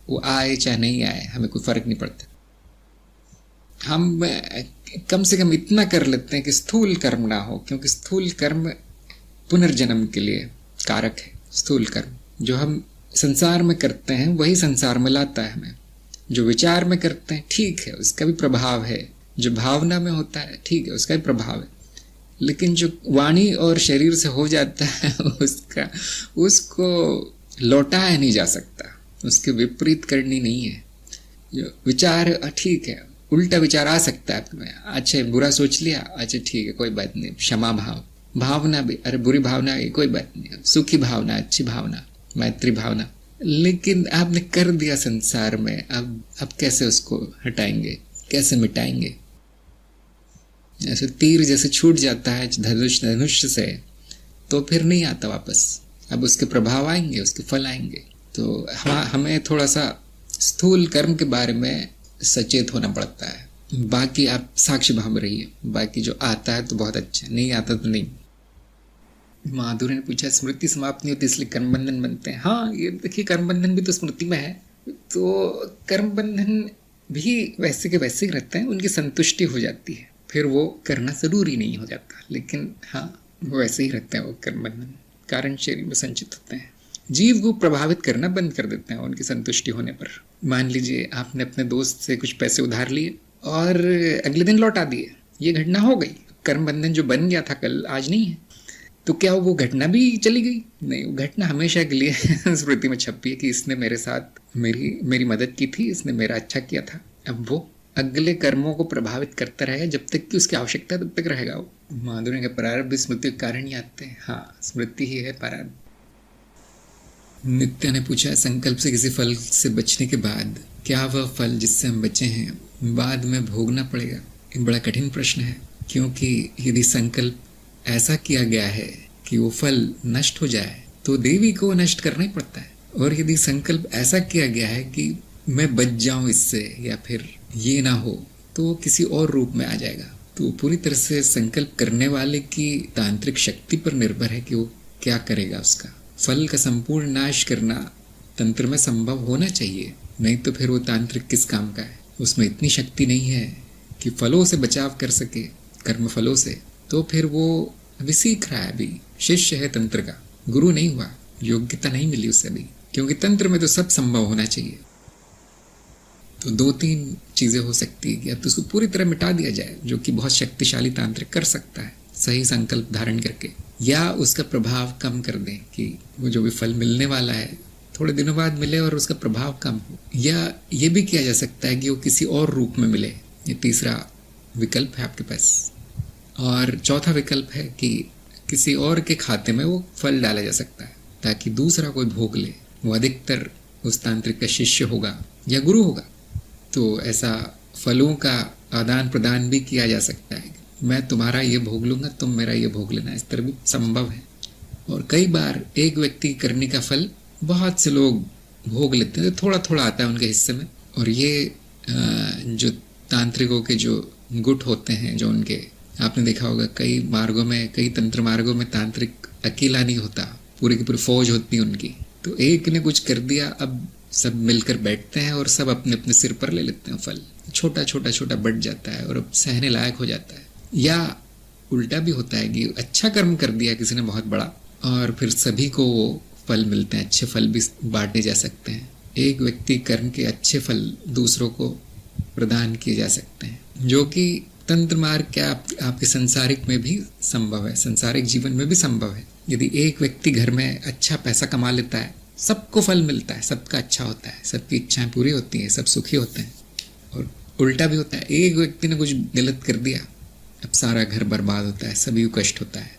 वो आए चाहे नहीं आए हमें कोई फर्क नहीं पड़ता। हम कम से कम इतना कर लेते हैं कि स्थूल कर्म ना हो, क्योंकि स्थूल कर्म पुनर्जन्म के लिए कारक है। स्थूल कर्म जो हम संसार में करते हैं वही संसार में लाता है हमें। जो विचार में करते हैं ठीक है, उसका भी प्रभाव है। जो भावना में होता है ठीक है, उसका भी प्रभाव है। लेकिन जो वाणी और शरीर से हो जाता है उसको लौटाया नहीं जा सकता, उसके विपरीत करनी नहीं है। जो विचार ठीक है, उल्टा विचार आ सकता है आपके। अच्छा बुरा सोच लिया, अच्छा ठीक है कोई बात नहीं, क्षमा भाव। भावना भी, अरे बुरी भावना है कोई बात नहीं, सुखी भावना, अच्छी भावना, मैत्री भावना। लेकिन आपने कर दिया संसार में, अब कैसे उसको हटाएंगे, कैसे मिटाएंगे? ऐसे तीर जैसे छूट जाता है धनुष से तो फिर नहीं आता वापस। अब उसके प्रभाव आएंगे, उसके फल आएंगे। तो हमें थोड़ा सा स्थूल कर्म के बारे में सचेत होना पड़ता है। बाकी आप साक्षी भाव में रहिए, बाकी जो आता है तो बहुत अच्छा, नहीं आता तो नहीं। माधुरी ने पूछा स्मृति समाप्त नहीं होती इसलिए कर्म बंधन बनते हैं। हाँ, ये देखिए कर्म बंधन भी तो स्मृति में है, तो कर्म बंधन भी वैसे के वैसे ही रहते हैं, उनकी संतुष्टि हो जाती है, फिर वो करना जरूरी नहीं हो जाता। लेकिन हाँ, वो वैसे ही रहते हैं, वो कर्म बंधन कारण शरीर में संचित होते हैं। जीव को प्रभावित करना बंद कर देते हैं उनकी संतुष्टि होने पर। मान लीजिए आपने अपने दोस्त से कुछ पैसे उधार लिए और अगले दिन लौटा दिए, ये घटना हो गई। कर्म बंधन जो बन गया था कल, आज नहीं है। तो क्या वो घटना भी चली गई? नहीं, वो घटना हमेशा के लिए स्मृति में छपी है कि इसने मेरे साथ मेरी मेरी मदद की थी, इसने मेरा अच्छा किया था। अब वो अगले कर्मों को प्रभावित करता रहेगा जब तक कि उसकी आवश्यकता तब तक रहेगा वो। माधुर्य के प्रारब्ध स्मृति के कारण ही आते हैं। हाँ, स्मृति ही है प्रारब्ध। नित्या ने पूछा, संकल्प से किसी फल से बचने के बाद क्या वह फल जिससे हम बचे हैं बाद में भोगना पड़ेगा? एक बड़ा कठिन प्रश्न है, क्योंकि यदि संकल्प ऐसा किया गया है कि वो फल नष्ट हो जाए तो देवी को नष्ट करना ही पड़ता है, और यदि संकल्प ऐसा किया गया है कि मैं बच जाऊं इससे या फिर ये ना हो तो वो किसी और रूप में आ जाएगा। तो पूरी तरह से संकल्प करने वाले की तांत्रिक शक्ति पर निर्भर है कि वो क्या करेगा। उसका फल का संपूर्ण नाश करना तंत्र में संभव होना चाहिए, नहीं तो फिर वो तांत्रिक किस काम का है? उसमें इतनी शक्ति नहीं है कि फलों से बचाव कर सके, कर्म फलों से। तो फिर वो अभी सीख रहा है, अभी शिष्य है तंत्र का, गुरु नहीं हुआ, योग्यता नहीं मिली उसे अभी, क्योंकि तंत्र में तो सब संभव होना चाहिए। तो 2-3 चीजें हो सकती है कि अब तो उसको पूरी तरह मिटा दिया जाए, जो कि बहुत शक्तिशाली तांत्रिक कर सकता है सही संकल्प धारण करके, या उसका प्रभाव कम कर दें कि वो जो भी फल मिलने वाला है थोड़े दिनों बाद मिले और उसका प्रभाव कम हो, या ये भी किया जा सकता है कि वो किसी और रूप में मिले। ये तीसरा विकल्प है आपके पास। और चौथा विकल्प है कि किसी और के खाते में वो फल डाला जा सकता है ताकि दूसरा कोई भोग ले। वो अधिकतर उस तांत्रिक का शिष्य होगा या गुरु होगा, तो ऐसा फलों का आदान प्रदान भी किया जा सकता है। मैं तुम्हारा ये भोग लूंगा, तुम मेरा ये भोग लेना, इस तरह भी संभव है। और कई बार एक व्यक्ति करने का फल बहुत से लोग भोग लेते हैं, तो थोड़ा थोड़ा आता है उनके हिस्से में। और ये जो तांत्रिकों के जो गुट होते हैं, जो उनके आपने देखा होगा कई मार्गों में, कई तंत्र मार्गों में तांत्रिक अकेला नहीं होता, पूरी की पूरी फौज होती है उनकी। तो एक ने कुछ कर दिया, अब सब मिलकर बैठते हैं और सब अपने अपने सिर पर ले लेते हैं फल। छोटा छोटा छोटा बढ़ जाता है और अब सहने लायक हो जाता है। या उल्टा भी होता है कि अच्छा कर्म कर दिया किसी ने बहुत बड़ा, और फिर सभी को वो फल मिलते हैं, अच्छे फल भी बांटे जा सकते हैं। एक व्यक्ति कर्म के अच्छे फल दूसरों को प्रदान किए जा सकते हैं, जो कि तंत्र मार्ग क्या आपके संसारिक में भी संभव है, संसारिक जीवन में भी संभव है। यदि एक व्यक्ति घर में अच्छा पैसा कमा लेता है, सबको फल मिलता है, सबका अच्छा होता है, सबकी इच्छाएं पूरी होती हैं, सब सुखी होते हैं। और उल्टा भी होता है, एक व्यक्ति ने कुछ गलत कर दिया, अब सारा घर बर्बाद होता है, सभी को कष्ट होता है।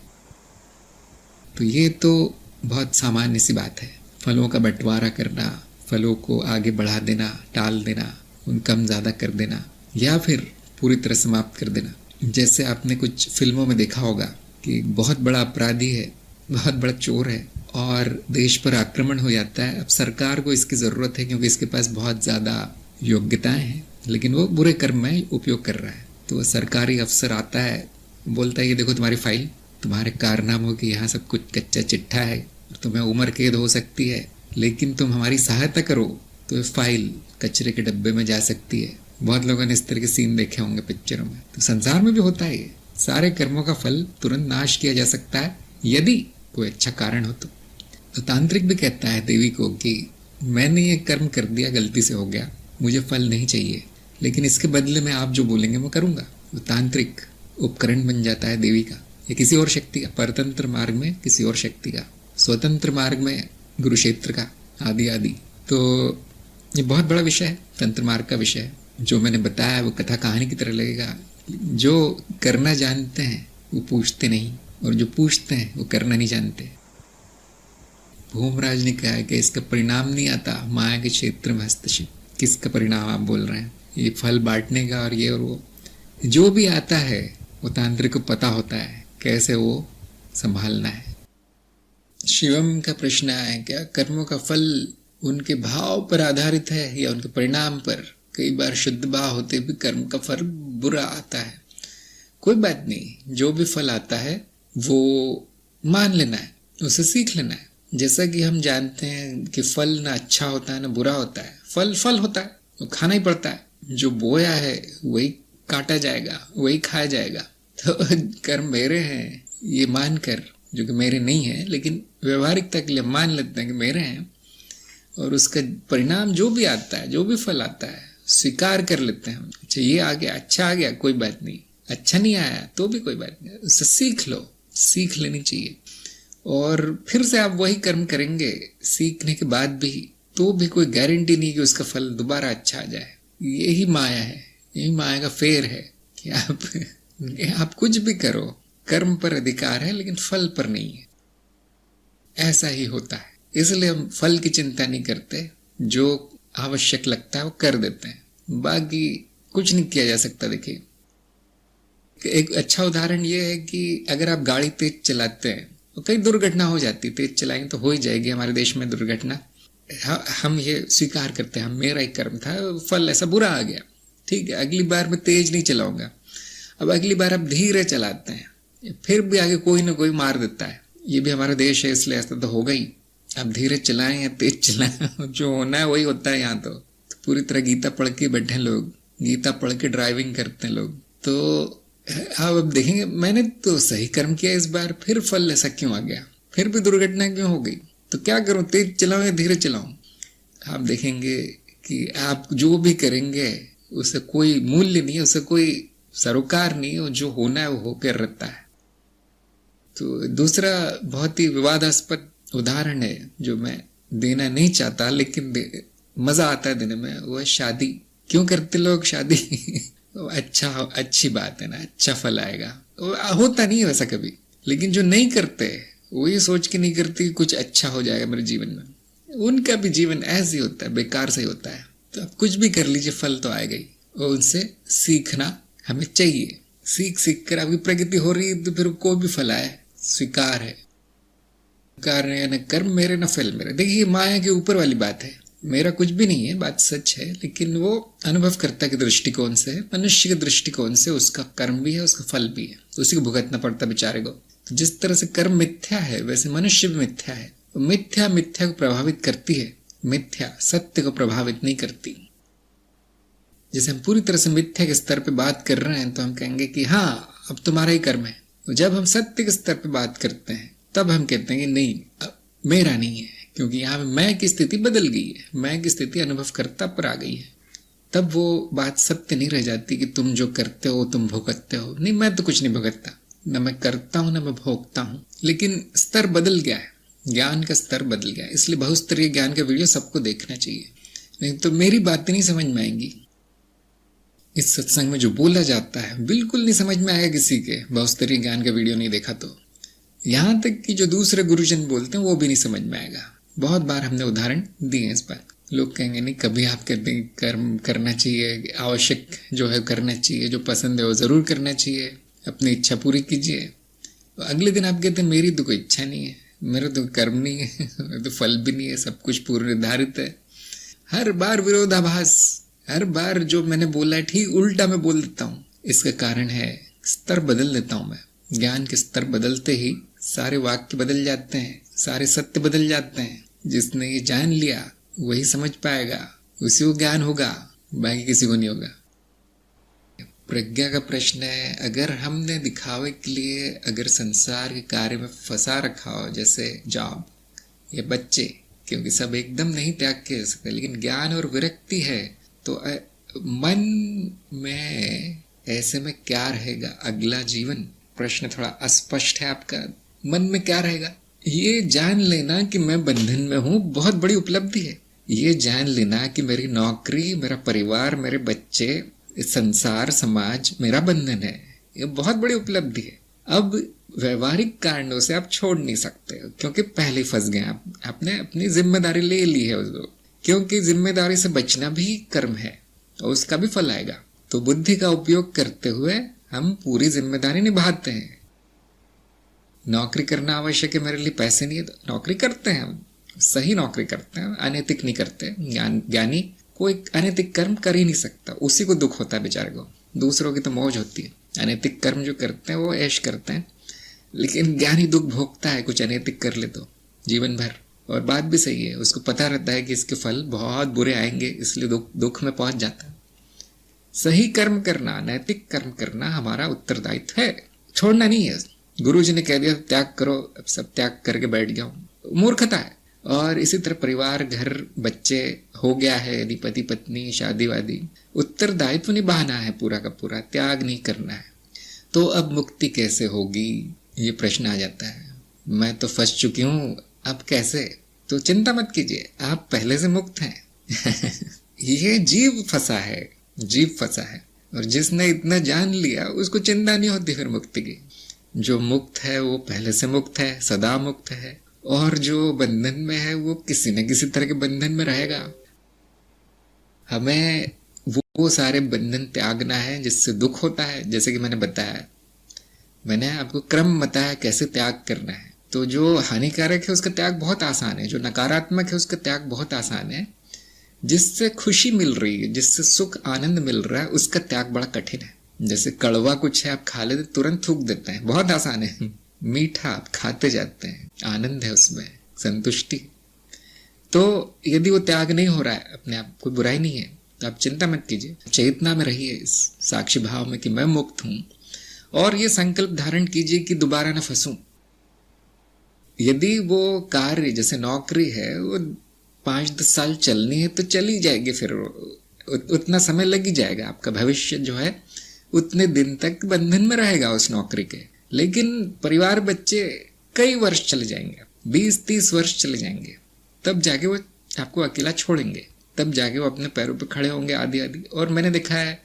तो ये तो बहुत सामान्य सी बात है, फलों का बंटवारा करना, फलों को आगे बढ़ा देना, टाल देना, उन कम ज़्यादा कर देना, या फिर पूरी तरह समाप्त कर देना। जैसे आपने कुछ फिल्मों में देखा होगा कि बहुत बड़ा अपराधी है, बहुत बड़ा चोर है, और देश पर आक्रमण हो जाता है। अब सरकार को इसकी ज़रूरत है क्योंकि इसके पास बहुत ज़्यादा योग्यताएं हैं, लेकिन वो बुरे कर्म में उपयोग कर रहा है। तो सरकारी अफसर आता है, बोलता है ये देखो तुम्हारी फाइल, तुम्हारे कारनामों की यहाँ सब कुछ कच्चा चिट्ठा है, तुम्हें उम्र कैद हो सकती है, लेकिन तुम हमारी सहायता करो तो फाइल कचरे के डब्बे में जा सकती है। बहुत लोगों ने इस तरह के सीन देखे होंगे पिक्चरों में। तो संसार में भी होता है, सारे कर्मों का फल तुरंत नाश किया जा सकता है यदि कोई अच्छा कारण हो तो तांत्रिक भी कहता है देवी को कि मैंने ये कर्म कर दिया, गलती से हो गया, मुझे फल नहीं चाहिए, लेकिन इसके बदले में आप जो बोलेंगे मैं करूँगा। वो तांत्रिक उपकरण बन जाता है देवी का या किसी और शक्ति का, परतंत्र मार्ग में किसी और शक्ति का, स्वतंत्र मार्ग में गुरु क्षेत्र का, आदि आदि। तो ये बहुत बड़ा विषय है, तंत्र मार्ग का विषय है। जो मैंने बताया वो कथा कहानी की तरह लगेगा। जो करना जानते हैं वो पूछते नहीं, और जो पूछते हैं वो करना नहीं जानते। भूमराज ने कहा है कि इसका परिणाम नहीं आता, माया के क्षेत्र में हस्तक्षेप। किसका परिणाम आप बोल रहे हैं? ये फल बांटने का और ये और वो जो भी आता है वो तांत्रिक को पता होता है कैसे वो संभालना है। शिवम का प्रश्न है, क्या कर्मों का फल उनके भाव पर आधारित है या उनके परिणाम पर? कई बार शुद्ध भाव होते भी कर्म का फल बुरा आता है। कोई बात नहीं, जो भी फल आता है वो मान लेना है, उसे सीख लेना है। जैसा कि हम जानते हैं कि फल ना अच्छा होता है ना बुरा होता है, फल फल होता है, वो खाना ही पड़ता है। जो बोया है वही काटा जाएगा, वही खाया जाएगा। तो कर्म मेरे हैं ये मानकर, जो कि मेरे नहीं है लेकिन व्यवहारिकता के लिए मान लेते हैं कि मेरे हैं, और उसका परिणाम जो भी आता है, जो भी फल आता है स्वीकार कर लेते हैं। अच्छा ये आ गया, अच्छा आ गया, कोई बात नहीं, अच्छा नहीं आया तो भी कोई बात नहीं, उससे सीख लो। सीख लेनी चाहिए। और फिर से आप वही कर्म करेंगे सीखने के बाद भी, तो भी कोई गारंटी नहीं कि उसका फल दोबारा अच्छा आ जाए। यही माया है, यही माया का फेर है कि आप कुछ भी करो, कर्म पर अधिकार है लेकिन फल पर नहीं है। ऐसा ही होता है, इसलिए हम फल की चिंता नहीं करते, जो आवश्यक लगता है वो कर देते हैं, बाकी कुछ नहीं किया जा सकता। देखिए, एक अच्छा उदाहरण ये है कि अगर आप गाड़ी तेज चलाते हैं तो कई दुर्घटना हो जाती है, तेज चलाएंगे तो हो ही जाएगी हमारे देश में दुर्घटना। हम ये स्वीकार करते हैं, मेरा एक कर्म था, फल ऐसा बुरा आ गया, ठीक है, अगली बार मैं तेज नहीं चलाऊंगा। अब अगली बार आप धीरे चलाते हैं, फिर भी आगे कोई ना कोई मार देता है। ये भी हमारा देश है, इसलिए ऐसा तो होगा ही। आप धीरे चलाएं या तेज चलाएं, जो होना है वही होता है। यहाँ तो पूरी तरह गीता पढ़ के बैठे लोग, गीता पढ़ के ड्राइविंग करते हैं लोग। तो अब देखेंगे, मैंने तो सही कर्म किया इस बार, फिर फल ऐसा क्यों आ गया, फिर भी दुर्घटना क्यों हो गई, तो क्या करूं, तेज चलाऊं या धीरे चलाऊं। आप देखेंगे कि आप जो भी करेंगे उसे कोई मूल्य नहीं है, उसे कोई सरोकार नहीं है, जो होना है वो होकर रहता है। तो दूसरा बहुत ही विवादास्पद उदाहरण है जो मैं देना नहीं चाहता, लेकिन मजा आता है देने में, वो है शादी। क्यों करते लोग शादी? अच्छा, अच्छी बात है ना, अच्छा फल आएगा, होता नहीं है वैसा कभी। लेकिन जो नहीं करते वो ये सोच के नहीं करते कि कुछ अच्छा हो जाएगा मेरे जीवन में, उनका भी जीवन ऐसे ही होता है, बेकार से ही होता है। तो आप कुछ भी कर लीजिए, फल तो आएगा ही, और उनसे सीखना हमें चाहिए। सीख सीख कर आपकी प्रगति हो रही है तो फिर कोई भी फल आए स्वीकार है। कार्य न कर्म मेरे न फल मेरे। देखिए, माया के ऊपर वाली बात है, मेरा कुछ भी नहीं है, बात सच है, लेकिन वो अनुभवकर्ता के दृष्टिकोण से, मनुष्य के दृष्टिकोण से उसका कर्म भी है, उसका फल भी है, तो उसी को भुगतना पड़ता बेचारे को। तो जिस तरह से कर्म मिथ्या है वैसे मनुष्य भी मिथ्या है। मिथ्या मिथ्या को प्रभावित करती है, मिथ्या सत्य को प्रभावित नहीं करती। जैसे हम पूरी तरह से मिथ्या के स्तर पे बात कर रहे हैं तो हम कहेंगे कि हाँ अब तुम्हारा ही कर्म है। जब हम सत्य के स्तर पे बात करते हैं तब हम कहते हैं कि नहीं, मेरा नहीं है, क्योंकि यहाँ पे मैं की स्थिति बदल गई है, मैं की स्थिति अनुभवकर्ता पर आ गई है। तब वो बात सत्य नहीं रह जाती कि तुम जो करते हो तुम भुगतते हो। नहीं, मैं तो कुछ नहीं भुगतता, न मैं करता हूं न मैं भोगता हूं, लेकिन स्तर बदल गया है, ज्ञान का स्तर बदल गया है। इसलिए बहुस्तरीय ज्ञान का वीडियो सबको देखना चाहिए, नहीं तो मेरी बातें नहीं समझ में आएंगी। इस सत्संग में जो बोला जाता है बिल्कुल नहीं समझ में आएगा किसी के, बहुस्तरीय ज्ञान का वीडियो नहीं देखा तो। यहाँ तक कि जो दूसरे गुरुजन बोलते हैं वो भी नहीं समझ में आएगा। बहुत बार हमने उदाहरण दिए इस बात। लोग कहेंगे नहीं, कभी आप कहते हैं कर्म करना चाहिए, आवश्यक जो है करना चाहिए, जो पसंद है वो जरूर करना चाहिए, अपनी इच्छा पूरी कीजिए। अगले दिन आप कहते हैं मेरी तो कोई इच्छा नहीं है, मेरा तो कर्म नहीं है, तो फल भी नहीं है, सब कुछ पूर्व निर्धारित है। हर बार विरोधाभास, हर बार जो मैंने बोला है ठीक उल्टा मैं बोल देता हूँ। इसका कारण है स्तर बदल देता हूँ मैं। ज्ञान के स्तर बदलते ही सारे वाक्य बदल जाते हैं, सारे सत्य बदल जाते हैं। जिसने ये जान लिया वही समझ पाएगा, उसी को ज्ञान होगा, बाकी किसी को नहीं होगा। प्रज्ञा का प्रश्न है, अगर हमने दिखावे के लिए अगर संसार के कार्य में फंसा रखा हो, जैसे जॉब या बच्चे, क्योंकि सब एकदम नहीं त्याग के सकते, लेकिन ज्ञान और विरक्ति है, तो मन में ऐसे में क्या रहेगा अगला जीवन? प्रश्न थोड़ा अस्पष्ट है आपका। मन में क्या रहेगा? ये जान लेना कि मैं बंधन में हूं बहुत बड़ी उपलब्धि है। ये जान लेना कि मेरी नौकरी, मेरा परिवार, मेरे बच्चे, संसार, समाज मेरा बंधन है, ये बहुत बड़ी उपलब्धि है। अब व्यवहारिक कारणों से आप छोड़ नहीं सकते, क्योंकि पहले फंस गए आप, आपने अपनी जिम्मेदारी ले ली है उसको। क्योंकि जिम्मेदारी से बचना भी कर्म है और उसका भी फल आएगा। तो बुद्धि का उपयोग करते हुए हम पूरी जिम्मेदारी निभाते हैं। नौकरी करना आवश्यक है मेरे लिए, पैसे नहीं है तो नौकरी करते हैं हम, सही नौकरी करते हैं, अनैतिक नहीं करते। ज्ञानी कोई अनैतिक कर्म कर ही नहीं सकता, उसी को दुख होता है बेचारे को, दूसरों की तो मौज होती है। अनैतिक कर्म जो करते हैं वो ऐश करते हैं, लेकिन ज्ञानी दुख भोगता है कुछ अनैतिक कर ले तो जीवन भर। और बात भी सही है, उसको पता रहता है कि इसके फल बहुत बुरे आएंगे, इसलिए दुख में पहुंच जाता है। सही कर्म करना, नैतिक कर्म करना हमारा उत्तरदायित्व है, छोड़ना नहीं है। गुरुजी ने कह दिया त्याग करो, अब सब त्याग करके बैठ गया हूं, मूर्खता है। और इसी तरह परिवार, घर, बच्चे हो गया है, यदि पति पत्नी, शादी वादी, उत्तरदायित्व निभाना है पूरा का पूरा, त्याग नहीं करना है। तो अब मुक्ति कैसे होगी? ये प्रश्न आ जाता है, मैं तो फंस चुकी हूँ, अब कैसे? तो चिंता मत कीजिए, आप पहले से मुक्त हैं। ये जीव फंसा है, जीव फंसा है, और जिसने इतना जान लिया उसको चिंता नहीं होती फिर मुक्ति की। जो मुक्त है वो पहले से मुक्त है, सदा मुक्त है, और जो बंधन में है वो किसी न किसी तरह के बंधन में रहेगा। हमें वो सारे बंधन त्यागना है जिससे दुख होता है। जैसे कि मैंने आपको क्रम बताया कैसे त्याग करना है। तो जो हानिकारक है उसका त्याग बहुत आसान है, जो नकारात्मक है उसका त्याग बहुत आसान है, जिससे खुशी मिल रही है, जिससे सुख आनंद मिल रहा है, उसका त्याग बड़ा कठिन है। जैसे कड़वा कुछ है, आप खा लेते तुरंत थूक देते हैं, बहुत आसान है। मीठा आप खाते जाते हैं, आनंद है उसमें, संतुष्टि। तो यदि वो त्याग नहीं हो रहा है अपने आप, कोई बुराई नहीं है, तो आप चिंता मत कीजिए, चेतना में रहिए, इस साक्षी भाव में कि मैं मुक्त हूं, और ये संकल्प धारण कीजिए कि दोबारा ना फंसूं। यदि वो कार्य जैसे नौकरी है वो 5-10 साल चलनी है तो चली जाएगी, फिर उतना समय लग ही जाएगा, आपका भविष्य जो है उतने दिन तक बंधन में रहेगा उस नौकरी के। लेकिन परिवार, बच्चे कई वर्ष चले जाएंगे, 20-30 वर्ष चले जाएंगे, तब जाके वो आपको अकेला छोड़ेंगे, तब जाके वो अपने पैरों पर खड़े होंगे आदि आदि। और मैंने देखा है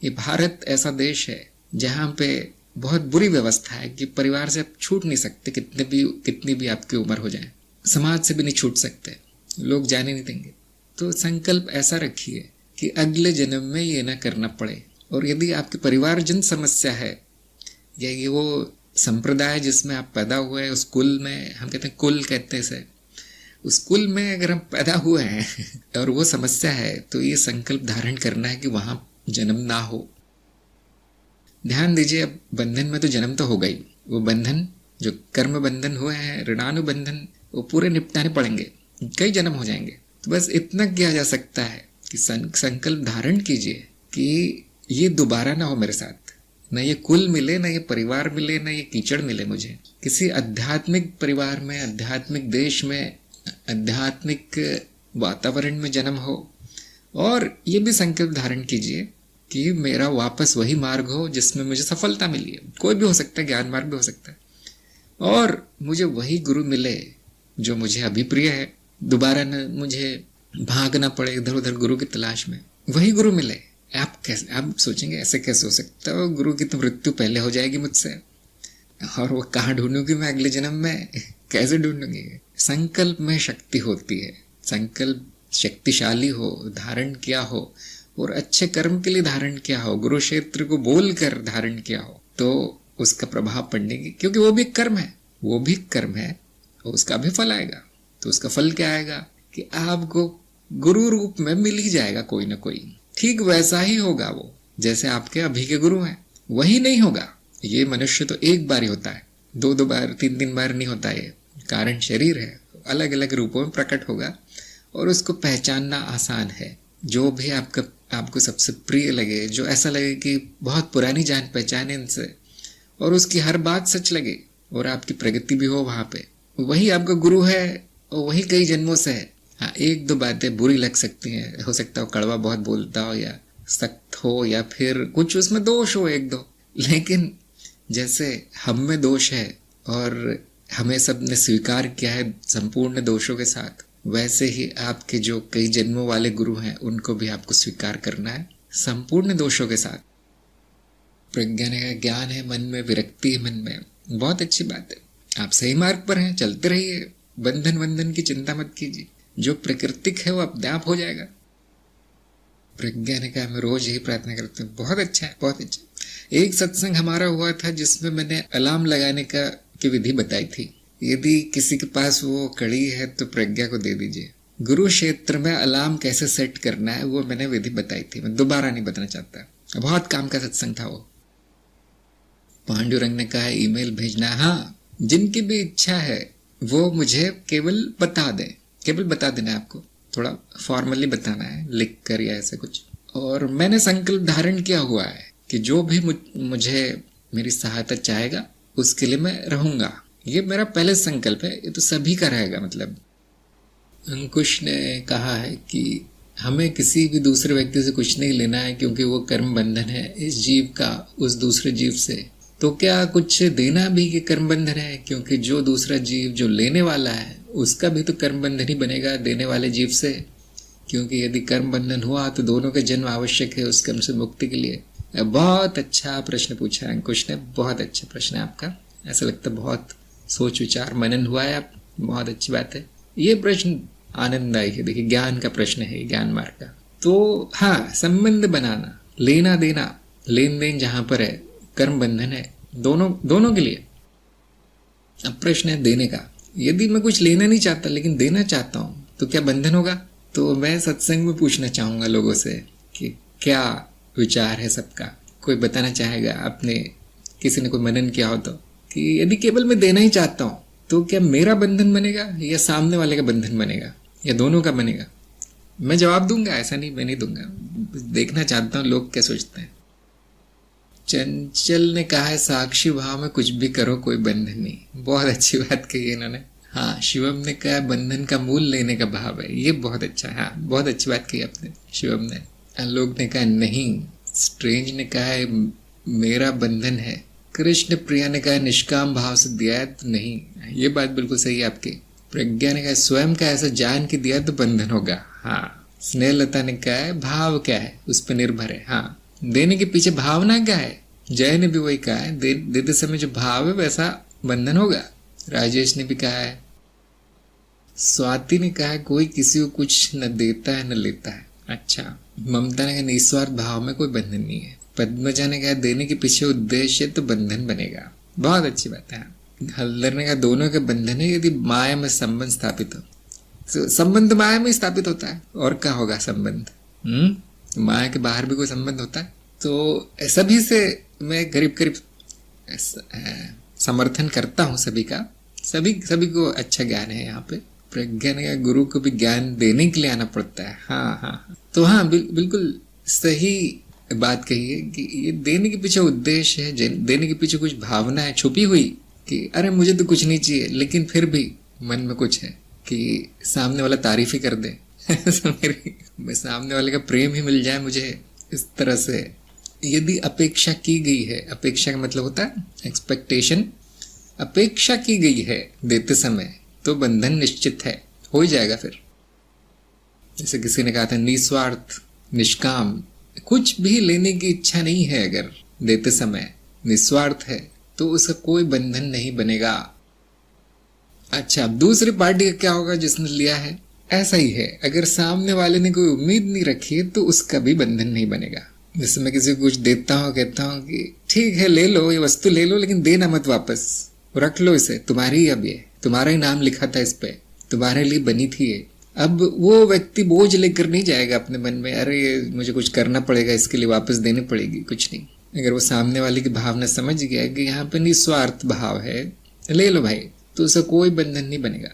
ये भारत ऐसा देश है जहाँ पे बहुत बुरी व्यवस्था है कि परिवार से आप छूट नहीं सकते, कितनी भी आपकी उम्र हो जाए, समाज से भी नहीं छूट सकते, लोग जाने नहीं देंगे। तो संकल्प ऐसा रखिए कि अगले जन्म में ये ना करना पड़े। और यदि आपके परिवार जन समस्या है, या ये वो संप्रदाय जिसमें आप पैदा हुए हैं, उस कुल में, हम कहते हैं कुल कहते हैं इसे, उस कुल में अगर हम पैदा हुए हैं और वो समस्या है, तो ये संकल्प धारण करना है कि वहां जन्म ना हो। ध्यान दीजिए, अब बंधन में तो जन्म तो हो गई, वो बंधन जो कर्म बंधन हुए हैं, ऋणानुबंधन, वो पूरे निपटाने पड़ेंगे, कई जन्म हो जाएंगे। तो बस इतना किया जा सकता है कि संकल्प धारण कीजिए कि ये दोबारा ना हो मेरे साथ, न ये कुल मिले, न ये परिवार मिले, न ये कीचड़ मिले मुझे। किसी आध्यात्मिक परिवार में, आध्यात्मिक देश में, आध्यात्मिक वातावरण में जन्म हो। और ये भी संकल्प धारण कीजिए कि मेरा वापस वही मार्ग हो जिसमें मुझे सफलता मिली है, कोई भी हो सकता है, ज्ञान मार्ग भी हो सकता है, और मुझे वही गुरु मिले जो मुझे अभिप्रिय है, दोबारा न मुझे भागना पड़े इधर उधर गुरु की तलाश में, वही गुरु मिले। आप सोचेंगे ऐसे कैसे हो सकता है, गुरु की तो मृत्यु पहले हो जाएगी मुझसे, और वो कहाँ ढूंढूंगी मैं अगले जन्म में, कैसे ढूंढूंगी? संकल्प में शक्ति होती है, संकल्प शक्तिशाली हो, धारण किया हो, और अच्छे कर्म के लिए धारण किया हो, गुरु क्षेत्र को बोलकर धारण किया हो, तो उसका प्रभाव पड़ने की, क्योंकि वो भी कर्म है, वो भी कर्म है, उसका भी फल आएगा। तो उसका फल क्या आएगा कि आपको गुरु रूप में मिल ही जाएगा कोई ना कोई, ठीक वैसा ही होगा वो जैसे आपके अभी के गुरु हैं, वही नहीं होगा। ये मनुष्य तो एक बार ही होता है, 2-2 बार 3-3 बार नहीं होता। ये कारण शरीर है, अलग अलग रूपों में प्रकट होगा, और उसको पहचानना आसान है। जो भी आपको सबसे प्रिय लगे, जो ऐसा लगे कि बहुत पुरानी जान पहचान है इनसे, और उसकी हर बात सच लगे, और आपकी प्रगति भी हो वहां पे, वही आपका गुरु है, और वही कई जन्मों से है। हाँ, 1-2 बातें बुरी लग सकती हैं, हो सकता हो कड़वा बहुत बोलता हो, या सख्त हो, या फिर कुछ उसमें दोष हो 1-2, लेकिन जैसे हम में दोष है और हमें सब ने स्वीकार किया है संपूर्ण दोषों के साथ, वैसे ही आपके जो कई जन्मों वाले गुरु हैं उनको भी आपको स्वीकार करना है संपूर्ण दोषों के साथ। प्रज्ञा ने कहा, ज्ञान है मन में, विरक्ति है मन में। बहुत अच्छी बात है, आप सही मार्ग पर हैं, चलते रहिए, बंधन की चिंता मत कीजिए, जो प्राकृतिक है वो अपने आप हो जाएगा। प्रज्ञा ने कहा, मैं रोज यही प्रार्थना करती हूँ। बहुत अच्छा है, बहुत अच्छा। एक सत्संग हमारा हुआ था जिसमें मैंने अलार्म लगाने की विधि बताई थी। यदि किसी के पास वो कड़ी है तो प्रज्ञा को दे दीजिए। गुरु क्षेत्र में अलार्म कैसे सेट करना है वो मैंने विधि बताई थी, मैं दोबारा नहीं बताना चाहता, बहुत काम का सत्संग था वो। पांडुरंग ने कहा, ईमेल भेजना। हाँ, जिनकी भी इच्छा है वो मुझे केवल बता दें, केवल बता देना है आपको, थोड़ा फॉर्मली बताना है, लिख कर या ऐसे कुछ। और मैंने संकल्प धारण किया हुआ है कि जो भी मुझे मेरी सहायता चाहेगा उसके लिए मैं रहूंगा। ये मेरा पहले संकल्प है, ये तो सभी का रहेगा। मतलब अंकुश ने कहा है कि हमें किसी भी दूसरे व्यक्ति से कुछ नहीं लेना है, क्योंकि वो कर्म बंधन है इस जीव का उस दूसरे जीव से, तो क्या कुछ देना भी कि कर्म बंधन है? क्योंकि जो दूसरा जीव जो लेने वाला है उसका भी तो कर्म बंधन ही बनेगा देने वाले जीव से, क्योंकि यदि कर्म बंधन हुआ तो दोनों का जन्म आवश्यक है उस कर्म से मुक्ति के लिए। बहुत अच्छा प्रश्न पूछा अंकुश ने, बहुत अच्छा प्रश्न है आपका। ऐसा लगता है बहुत सोच विचार मनन हुआ है, आप बहुत अच्छी बात है। ये प्रश्न आनंददायी है। देखिए ज्ञान का प्रश्न है, ज्ञान मार्ग का। तो हाँ, संबंध बनाना, लेना देना, लेन देन जहां पर है कर्म बंधन है दोनों के लिए। अब प्रश्न है देने का। यदि मैं कुछ लेना नहीं चाहता लेकिन देना चाहता हूं तो क्या बंधन होगा? तो मैं सत्संग में पूछना चाहूंगा लोगों से कि क्या विचार है सबका। कोई बताना चाहेगा? आपने किसी ने कोई मनन किया हो तो, कि यदि केवल मैं देना ही चाहता हूं तो क्या मेरा बंधन बनेगा या सामने वाले का बंधन बनेगा या दोनों का बनेगा? मैं जवाब दूंगा, ऐसा नहीं मैं नहीं दूंगा, देखना चाहता हूं लोग क्या सोचते हैं। चंचल ने कहा है साक्षी भाव में कुछ भी करो कोई बंधन नहीं। बहुत अच्छी बात कही है इन्होंने। हाँ, शिवम ने कहा बंधन का मूल लेने का भाव है, ये बहुत अच्छा है। हाँ, बहुत अच्छी बात कही आपने शिवम ने। आलोक ने कहा नहीं। स्ट्रेंज ने कहा है मेरा बंधन है। कृष्ण प्रिया ने कहा निष्काम भाव से दिया है तो नहीं। ये बात बिल्कुल सही है आपकी। प्रज्ञा ने कहा स्वयं का ऐसा जान के दिया तो बंधन होगा। हाँ, स्नेहलता ने कहा है भाव क्या है उस पर निर्भर है। हाँ, देने के पीछे भावना क्या है? जय ने भी वही कहा है, देते समय जो भाव है वैसा बंधन होगा। राजेश ने भी कहा है। स्वाति ने कहा है कोई किसी को कुछ न देता है न लेता है। अच्छा। ममता ने कहा निस्वार्थ भाव में कोई बंधन नहीं है। पद्मजा ने कहा देने के पीछे उद्देश्य तो बंधन बनेगा। बहुत अच्छी बात है। हल्दर ने कहा दोनों के बंधन है यदि माया में संबंध स्थापित हो। तो संबंध माया में स्थापित होता है, और क्या होगा संबंध? माया के बाहर भी कोई संबंध होता है? तो सभी से मैं करीब करीब समर्थन करता हूँ सभी का। सभी को अच्छा ज्ञान है यहाँ पे। प्रज्ञा ने गुरु को भी ज्ञान देने के लिए आना पड़ता है। हाँ। तो हाँ, बिल्कुल सही बात कही है कि ये देने के पीछे उद्देश्य है, देने के पीछे कुछ भावना है छुपी हुई कि अरे मुझे तो कुछ नहीं चाहिए, लेकिन फिर भी मन में कुछ है कि सामने वाला तारीफ ही कर दे सामने वाले का प्रेम ही मिल जाए मुझे। इस तरह से यदि अपेक्षा की गई है, अपेक्षा का मतलब होता है एक्सपेक्टेशन, अपेक्षा की गई है देते समय तो बंधन निश्चित है, हो ही जाएगा फिर। जैसे किसी ने कहा था निस्वार्थ निष्काम, कुछ भी लेने की इच्छा नहीं है अगर देते समय निस्वार्थ है तो उसका कोई बंधन नहीं बनेगा। अच्छा, अब दूसरी पार्टी का क्या होगा जिसने लिया है? ऐसा ही है, अगर सामने वाले ने कोई उम्मीद नहीं रखी है तो उसका भी बंधन नहीं बनेगा। जैसे मैं किसी को कुछ देता हूँ, कहता हूँ कि ठीक है ले लो, ये वस्तु ले लो, लेकिन देना मत वापस, रख लो इसे, तुम्हारी अब ये तुम्हारा ही नाम लिखा था इस पे, तुम्हारे लिए बनी थी ये। अब वो व्यक्ति बोझ लेकर नहीं जाएगा अपने मन में, अरे मुझे कुछ करना पड़ेगा इसके लिए, वापस देनी पड़ेगी, कुछ नहीं। अगर वो सामने वाले की भावना समझ गया कि यहाँ पे निस्वार्थ भाव है, ले लो भाई, तो उसका कोई बंधन नहीं बनेगा।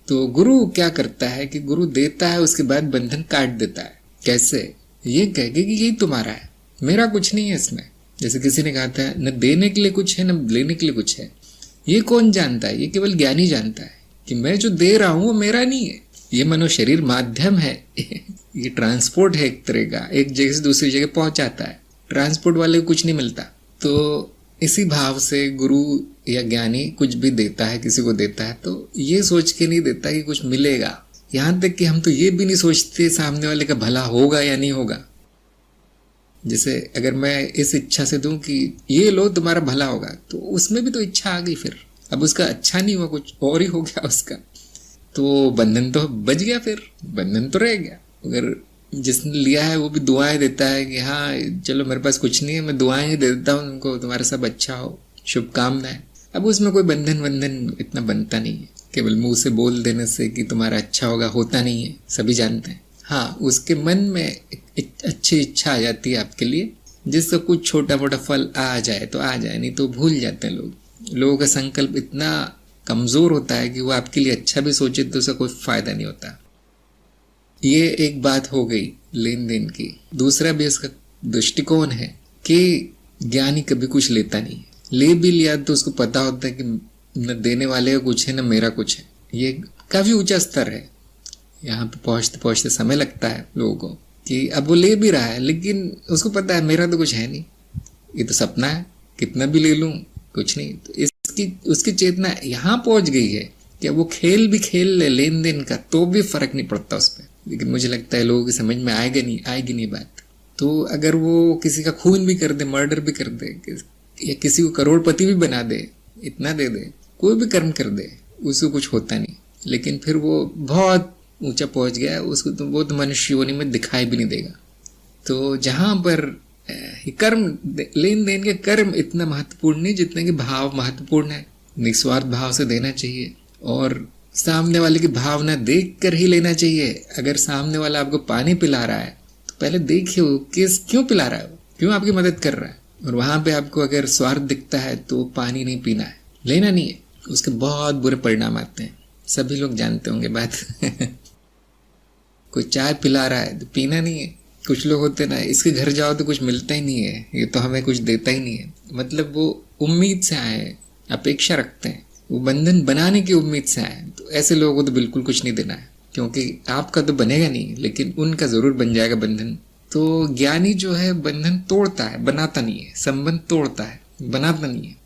तो गुरु क्या करता है कि गुरु देता है, उसके बाद बंधन काट देता है। कैसे? ये कह के कि यही तुम्हारा है, मेरा कुछ नहीं है इसमें। जैसे किसी ने कहा था न देने के लिए कुछ है न लेने के लिए कुछ है। ये कौन जानता है? ये केवल ज्ञानी जानता है कि मैं जो दे रहा हूं वो मेरा नहीं है, ये मनो शरीर माध्यम है ये ट्रांसपोर्ट है एक तरह का, एक जगह से दूसरी जगह पहुंचाता है। ट्रांसपोर्ट वाले को कुछ नहीं मिलता। तो इसी भाव से गुरु या ज्ञानी कुछ भी देता है, किसी को देता है तो ये सोच के नहीं देता कि कुछ मिलेगा। यहां तक कि हम तो ये भी नहीं सोचते सामने वाले का भला होगा या नहीं होगा। जैसे अगर मैं इस इच्छा से दूं कि ये लो तुम्हारा भला होगा, तो उसमें भी तो इच्छा आ गई, फिर अब उसका अच्छा नहीं हुआ, कुछ और ही हो गया उसका, तो बंधन तो बच गया, फिर बंधन तो रह गया। अगर जिसने लिया है वो भी दुआएं देता है कि हाँ चलो मेरे पास कुछ नहीं है, मैं दुआएं ही दे देता हूँ उनको, तुम्हारा सब अच्छा हो, शुभकामनाएं। अब उसमें कोई बंधन इतना बनता नहीं है। केवल मुंह से बोल देने से कि तुम्हारा अच्छा होगा होता नहीं है, सभी जानते हैं। हाँ, उसके मन में एक अच्छी इच्छा आ जाती है आपके लिए, जिससे कुछ छोटा मोटा फल आ जाए तो आ जाए, नहीं तो भूल जाते हैं लोग। लोगों का संकल्प इतना कमजोर होता है कि वो आपके लिए अच्छा भी सोचे तो उसका कोई फायदा नहीं होता। ये एक बात हो गई लेन देन की। दूसरा भी उसका दृष्टिकोण है कि ज्ञानी कभी कुछ लेता नहीं है, ले भी लिया तो उसको पता होता है कि न देने वाले का कुछ है न मेरा कुछ है। ये काफी ऊंचा स्तर है। यहाँ पे पहुंचते पहुंचते समय लगता है लोगों को कि अब वो ले भी रहा है लेकिन उसको पता है मेरा तो कुछ है नहीं, ये तो सपना है, कितना भी ले लूं कुछ नहीं। तो इसकी उसकी चेतना यहाँ पहुंच गई है कि वो खेल भी खेल ले लेन देन का तो भी फर्क नहीं पड़ता उस पर। लेकिन मुझे लगता है लोगों की समझ में आएगी नहीं बात। तो अगर वो किसी का खून भी कर दे, मर्डर भी कर दे, या किसी को करोड़पति भी बना दे, इतना दे दे, कोई भी कर्म कर दे, उसको कुछ होता नहीं। लेकिन फिर वो बहुत ऊंचा पहुंच गया, उसको तो वो तो मनुष्य योनि में दिखाई भी नहीं देगा। तो जहां पर कर्म, लेन देन के कर्म इतना महत्वपूर्ण नहीं जितने कि भाव महत्वपूर्ण है। निस्वार्थ भाव से देना चाहिए और सामने वाले की भावना देख कर ही लेना चाहिए। अगर सामने वाला आपको पानी पिला रहा है तो पहले देखिए क्यों पिला रहा है, क्यों आपकी मदद कर रहा है। और वहां पे आपको अगर स्वार्थ दिखता है तो पानी नहीं पीना है, लेना नहीं है, उसके बहुत बुरे परिणाम आते हैं। सभी लोग जानते होंगे बात कोई चाय पिला रहा है तो पीना नहीं है। कुछ लोग होते ना, इसके घर जाओ तो कुछ मिलता ही नहीं है, ये तो हमें कुछ देता ही नहीं है। मतलब वो उम्मीद से आए, अपेक्षा रखते हैं, वो बंधन बनाने की उम्मीद से आए। तो ऐसे लोगों को तो बिल्कुल कुछ नहीं देना है, क्योंकि आपका तो बनेगा नहीं, लेकिन उनका जरूर बन जाएगा बंधन। तो ज्ञानी जो है बंधन तोड़ता है, बनाता नहीं है। संबंध तोड़ता है, बनाता नहीं है,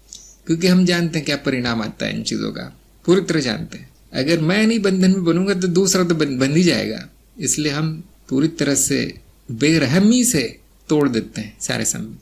क्योंकि हम जानते हैं क्या परिणाम आता है इन चीजों का, पूरी तरह जानते हैं। अगर मैं नहीं बंधन में बनूंगा तो दूसरा तो बंध ही जाएगा। इसलिए हम पूरी तरह से बेरहमी से तोड़ देते हैं सारे संबंध।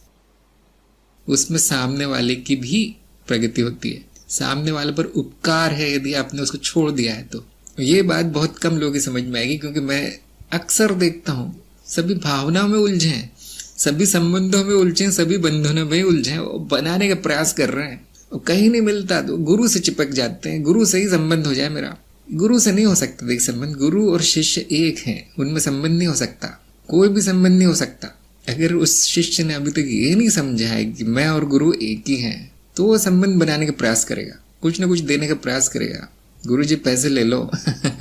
उसमें सामने वाले की भी प्रगति होती है, सामने वाले पर उपकार है यदि आपने उसको छोड़ दिया है तो। ये बात बहुत कम लोगों की समझ में आएगी, क्योंकि मैं अक्सर देखता हूँ सभी भावनाओं में उलझे हैं, सभी संबंधों में उलझे हैं, सभी बंधनों में उलझे हैं, वो बनाने का प्रयास कर रहे हैं और कहीं नहीं मिलता तो गुरु से चिपक जाते हैं। गुरु से ही संबंध हो जाए मेरा, गुरु से नहीं हो सकता। देख, संबंध गुरु और शिष्य एक हैं, उनमें संबंध नहीं हो सकता, कोई भी संबंध नहीं हो सकता। अगर उस शिष्य ने अभी तक ये नहीं समझा है कि मैं और गुरु एक ही हैं, तो वो संबंध बनाने का प्रयास करेगा, कुछ ना कुछ देने का प्रयास करेगा। गुरु जी पैसे ले लो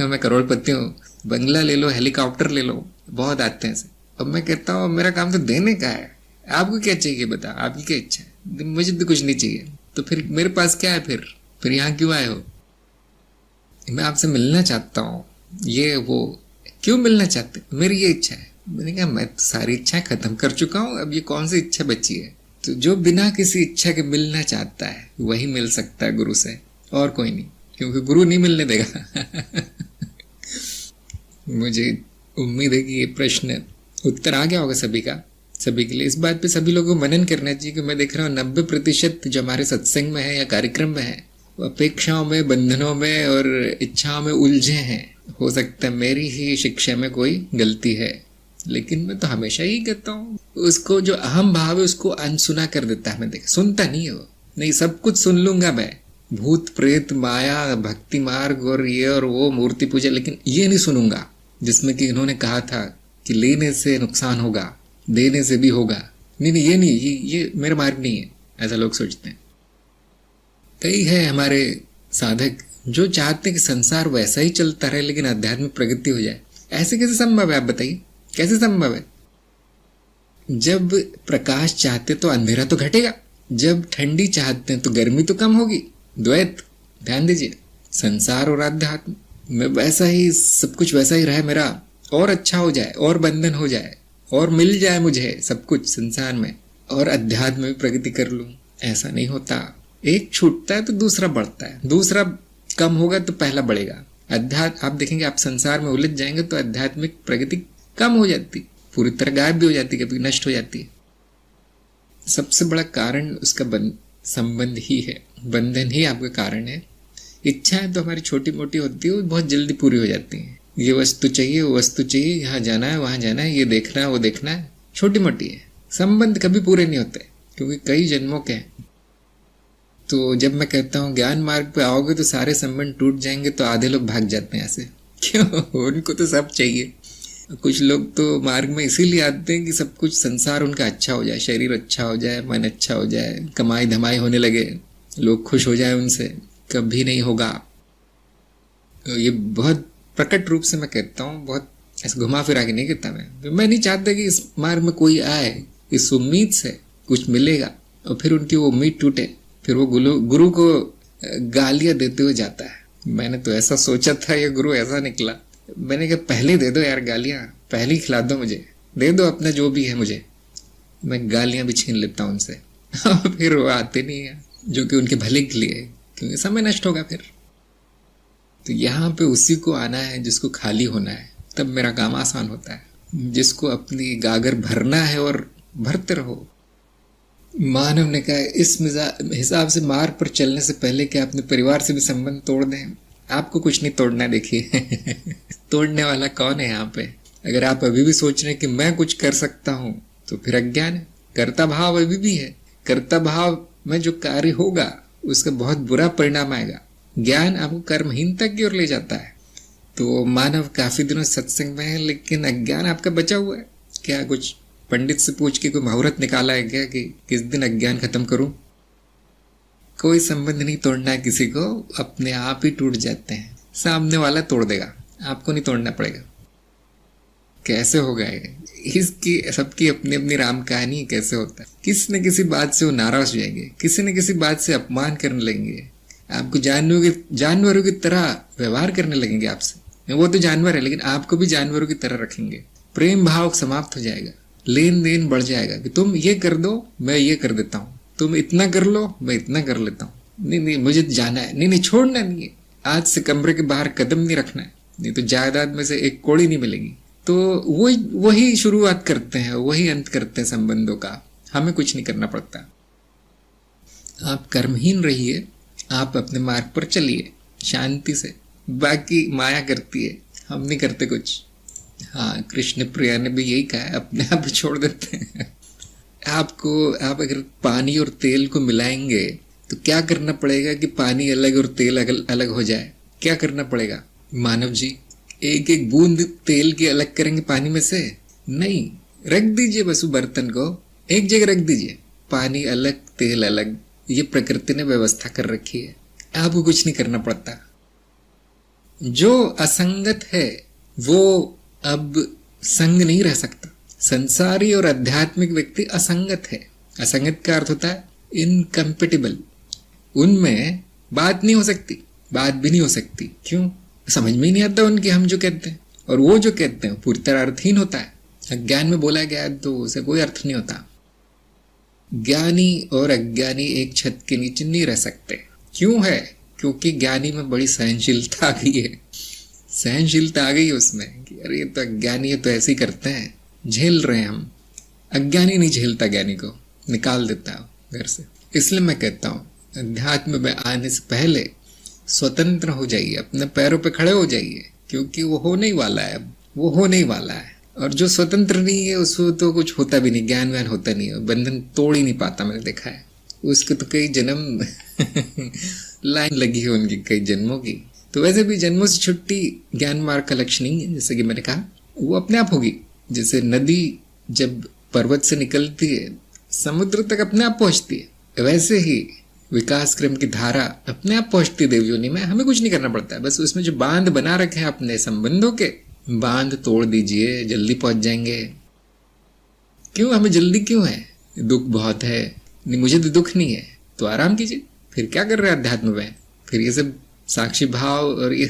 मैं करोड़पति हूँ, बंगला ले लो, हेलीकॉप्टर ले लो, बहुत आते हैं से। अब मैं कहता हूँ मेरा काम तो देने का है, आपको क्या चाहिए बता, आपकी क्या इच्छा है? मुझे तो कुछ नहीं चाहिए, तो फिर मेरे पास क्या है? फिर यहाँ क्यों आए हो? मैं आपसे मिलना चाहता हूँ, ये वो क्यों मिलना चाहते? मेरी ये इच्छा है। मैंने कहा मैं तो सारी इच्छाएं खत्म कर चुका हूँ, अब ये कौन सी इच्छा बची है? तो जो बिना किसी इच्छा के मिलना चाहता है वही मिल सकता है गुरु से, और कोई नहीं, क्योंकि गुरु नहीं मिलने देगा मुझे उम्मीद है कि ये प्रश्न उत्तर आ गया होगा सभी का, सभी के लिए। इस बात पे सभी लोगों को मनन करना चाहिए कि मैं देख रहा हूँ 90% जो हमारे सत्संग में है या कार्यक्रम में है वो अपेक्षाओं में, बंधनों में और इच्छाओं में उलझे हैं। हो सकता है मेरी ही शिक्षा में कोई गलती है, लेकिन मैं तो हमेशा ही कहता हूँ उसको जो अहम भाव है उसको अनसुना कर देता है। मैं देख, सुनता नहीं है वो, नहीं सब कुछ सुन लूंगा मैं, भूत प्रेत माया भक्ति मार्ग और ये और वो मूर्ति पूजा, लेकिन ये नहीं सुनूंगा जिसमें कि इन्होंने कहा था कि लेने से नुकसान होगा, देने से भी होगा। नहीं ये नहीं, ये मेरा मार्ग नहीं है, ऐसा लोग सोचते हैं। कई है हमारे साधक जो चाहते हैं कि संसार वैसा ही चलता रहे लेकिन आध्यात्मिक प्रगति हो जाए। ऐसे कैसे संभव है? आप बताइए कैसे संभव है? जब प्रकाश चाहते तो अंधेरा तो घटेगा, जब ठंडी चाहते हैं तो गर्मी तो कम होगी। द्वैत, ध्यान दीजिए, संसार और आध्यात्म में वैसा ही सब कुछ वैसा ही रहे मेरा, और अच्छा हो जाए, और बंधन हो जाए, और मिल जाए मुझे सब कुछ संसार में, और अध्यात्म में प्रगति कर लूं। ऐसा नहीं होता। एक छूटता है तो दूसरा बढ़ता है, दूसरा कम होगा तो पहला बढ़ेगा। अध्यात्म आप देखेंगे, आप संसार में उलझ जाएंगे तो आध्यात्मिक प्रगति कम हो जाती, पूरी तरह गायब भी हो जाती, कभी नष्ट हो जाती है। सबसे बड़ा कारण उसका संबंध ही है, बंधन ही आपका कारण है। इच्छाएं तो हमारी छोटी मोटी होती है, वो बहुत जल्दी पूरी हो जाती हैं। ये वस्तु चाहिए, वो वस्तु चाहिए, यहाँ जाना है, वहां जाना है, ये देखना है, वो देखना है, छोटी मोटी है। संबंध कभी पूरे नहीं होते क्योंकि कई जन्मों के हैं। तो जब मैं कहता हूँ ज्ञान मार्ग पे आओगे तो सारे संबंध टूट जाएंगे, तो आधे लोग भाग जाते हैं ऐसे। क्यों? उनको तो सब चाहिए। कुछ लोग तो मार्ग में इसीलिए आते हैं कि सब कुछ संसार उनका अच्छा हो जाए, शरीर अच्छा हो जाए, मन अच्छा हो जाए, कमाई धमाई होने लगे, लोग खुश हो जाए उनसे। कभी नहीं होगा। ये बहुत प्रकट रूप से मैं कहता हूँ, बहुत ऐसे घुमा फिरा के नहीं कहता मैं नहीं चाहता कि इस मार्ग में कोई आए इस उम्मीद से कुछ मिलेगा और फिर उनकी वो उम्मीद टूटे, फिर वो गुरु को गालियां देते हुए जाता है। मैंने तो ऐसा सोचा था, ये गुरु ऐसा निकला। मैंने कहा पहले दे दो यार गालियां, पहले ही खिला दो, मुझे दे दो अपना जो भी है मुझे, मैं गालियां भी छीन लेता हूं उनसे। फिर वो आते नहीं है, जो कि उनके भले के लिए है, क्योंकि समय नष्ट होगा फिर। तो यहाँ पे उसी को आना है जिसको खाली होना है, तब मेरा काम आसान होता है। जिसको अपनी गागर भरना है और भरते रहो। मानव ने कहा इस हिसाब से मार्ग पर चलने से पहले कि अपने परिवार से भी संबंध तोड़ दें। आपको कुछ नहीं तोड़ना है, देखिए तोड़ने वाला कौन है यहाँ पे? अगर आप अभी भी सोच रहे हैं कि मैं कुछ कर सकता हूँ, तो फिर अज्ञान है। कर्ता भाव अभी भी है। कर्ता भाव में जो कार्य होगा उसका बहुत बुरा परिणाम आएगा। ज्ञान आपको कर्महीनता की ओर ले जाता है। तो मानव काफी दिनों सत्संग में है, लेकिन अज्ञान आपका बचा हुआ है। क्या कुछ पंडित से पूछ के कोई मुहूर्त निकाला है क्या कि किस दिन अज्ञान खत्म करूं? कोई संबंध नहीं तोड़ना है किसी को, अपने आप ही टूट जाते हैं। सामने वाला तोड़ देगा, आपको नहीं तोड़ना पड़ेगा। कैसे होगा ये? इसकी सबकी अपनी अपनी राम कहानी। कैसे होता है? किसी न किसी बात से वो नाराज हो जाएंगे, किसी न किसी बात से अपमान करने लगेंगे, आपको जानवरों की तरह व्यवहार करने लगेंगे आपसे। वो तो जानवर है, लेकिन आपको भी जानवरों की तरह रखेंगे। प्रेम भाव समाप्त हो जाएगा, लेन देन बढ़ जाएगा कि तुम ये कर दो, मैं ये कर देता हूँ, तुम इतना कर लो, मैं इतना कर लेता हूँ। नहीं नहीं, मुझे जाना है, नहीं नहीं, छोड़ना नहीं है, आज से कमरे के बाहर कदम नहीं रखना है, नहीं तो जायदाद में से एक कौड़ी नहीं मिलेगी। तो वही शुरुआत करते हैं, वही अंत करते हैं संबंधों का। हमें कुछ नहीं करना पड़ता। आप कर्महीन रहिए, आप अपने मार्ग पर चलिए शांति से। बाकी माया करती है, हम नहीं करते कुछ। हाँ, कृष्ण प्रिया ने भी यही कहा है, अपने आप ही छोड़ देते हैं। आप अगर पानी और तेल को मिलाएंगे तो क्या करना पड़ेगा कि पानी अलग और तेल अलग हो जाए? क्या करना पड़ेगा मानव जी? एक एक बूंद तेल की अलग करेंगे पानी में से? नहीं, रख दीजिए बस बर्तन को एक जगह रख दीजिए, पानी अलग तेल अलग। ये प्रकृति ने व्यवस्था कर रखी है, आपको कुछ नहीं करना पड़ता। जो असंगत है वो अब संग नहीं रह सकता। संसारी और आध्यात्मिक व्यक्ति असंगत है। असंगत का अर्थ होता है इनकम्पेटिबल। उनमें बात नहीं हो सकती, बात भी नहीं हो सकती। क्यों? समझ में ही नहीं आता उनके हम जो कहते हैं, और वो जो कहते हैं पूरी तरह अर्थहीन होता है। अज्ञान में बोला गया तो उसे कोई अर्थ नहीं होता। ज्ञानी और अज्ञानी एक छत के नीचे नहीं रह सकते। क्यों है? क्योंकि ज्ञानी में बड़ी सहनशीलता आ गई है। सहनशीलता आ गई उसमें कि अरे ये तो अज्ञानी है, तो ऐसे ही करते हैं, झेल रहे हैं हम। अज्ञानी नहीं झेलता, ज्ञानी को निकाल देता है घर से। इसलिए मैं कहता हूँ अध्यात्म में आने से पहले स्वतंत्र हो जाइए, अपने पैरों पे खड़े हो जाइए, क्योंकि वो होने ही वाला है। वो होने ही वाला है। और जो स्वतंत्र नहीं है उसको तो कुछ होता भी नहीं, ज्ञान व्यान होता नहीं है, बंधन तोड़ ही नहीं पाता। मैंने देखा है उसके तो कई जन्म लाइन लगी है उनकी, कई जन्मों की। तो वैसे भी जन्मों से छुट्टी ज्ञान मार्ग का लक्ष्य नहीं है। जैसे कि मैंने कहा, वो अपने आप होगी। जैसे नदी जब पर्वत से निकलती है समुद्र तक अपने आप पहुंचती है, वैसे ही विकास क्रम की धारा अपने आप पहुंचती है देवयोनि में। हमें कुछ नहीं करना पड़ता है। बस उसमें जो बांध बना रखे हैं अपने संबंधों के, बांध तोड़ दीजिए, जल्दी पहुंच जाएंगे। क्यों? हमें जल्दी क्यों है? दुख बहुत है। नहीं, मुझे तो दुख नहीं है, तो आराम कीजिए। फिर क्या कर रहे हैं अध्यात्म में? फिर ये सब साक्षी भाव और ये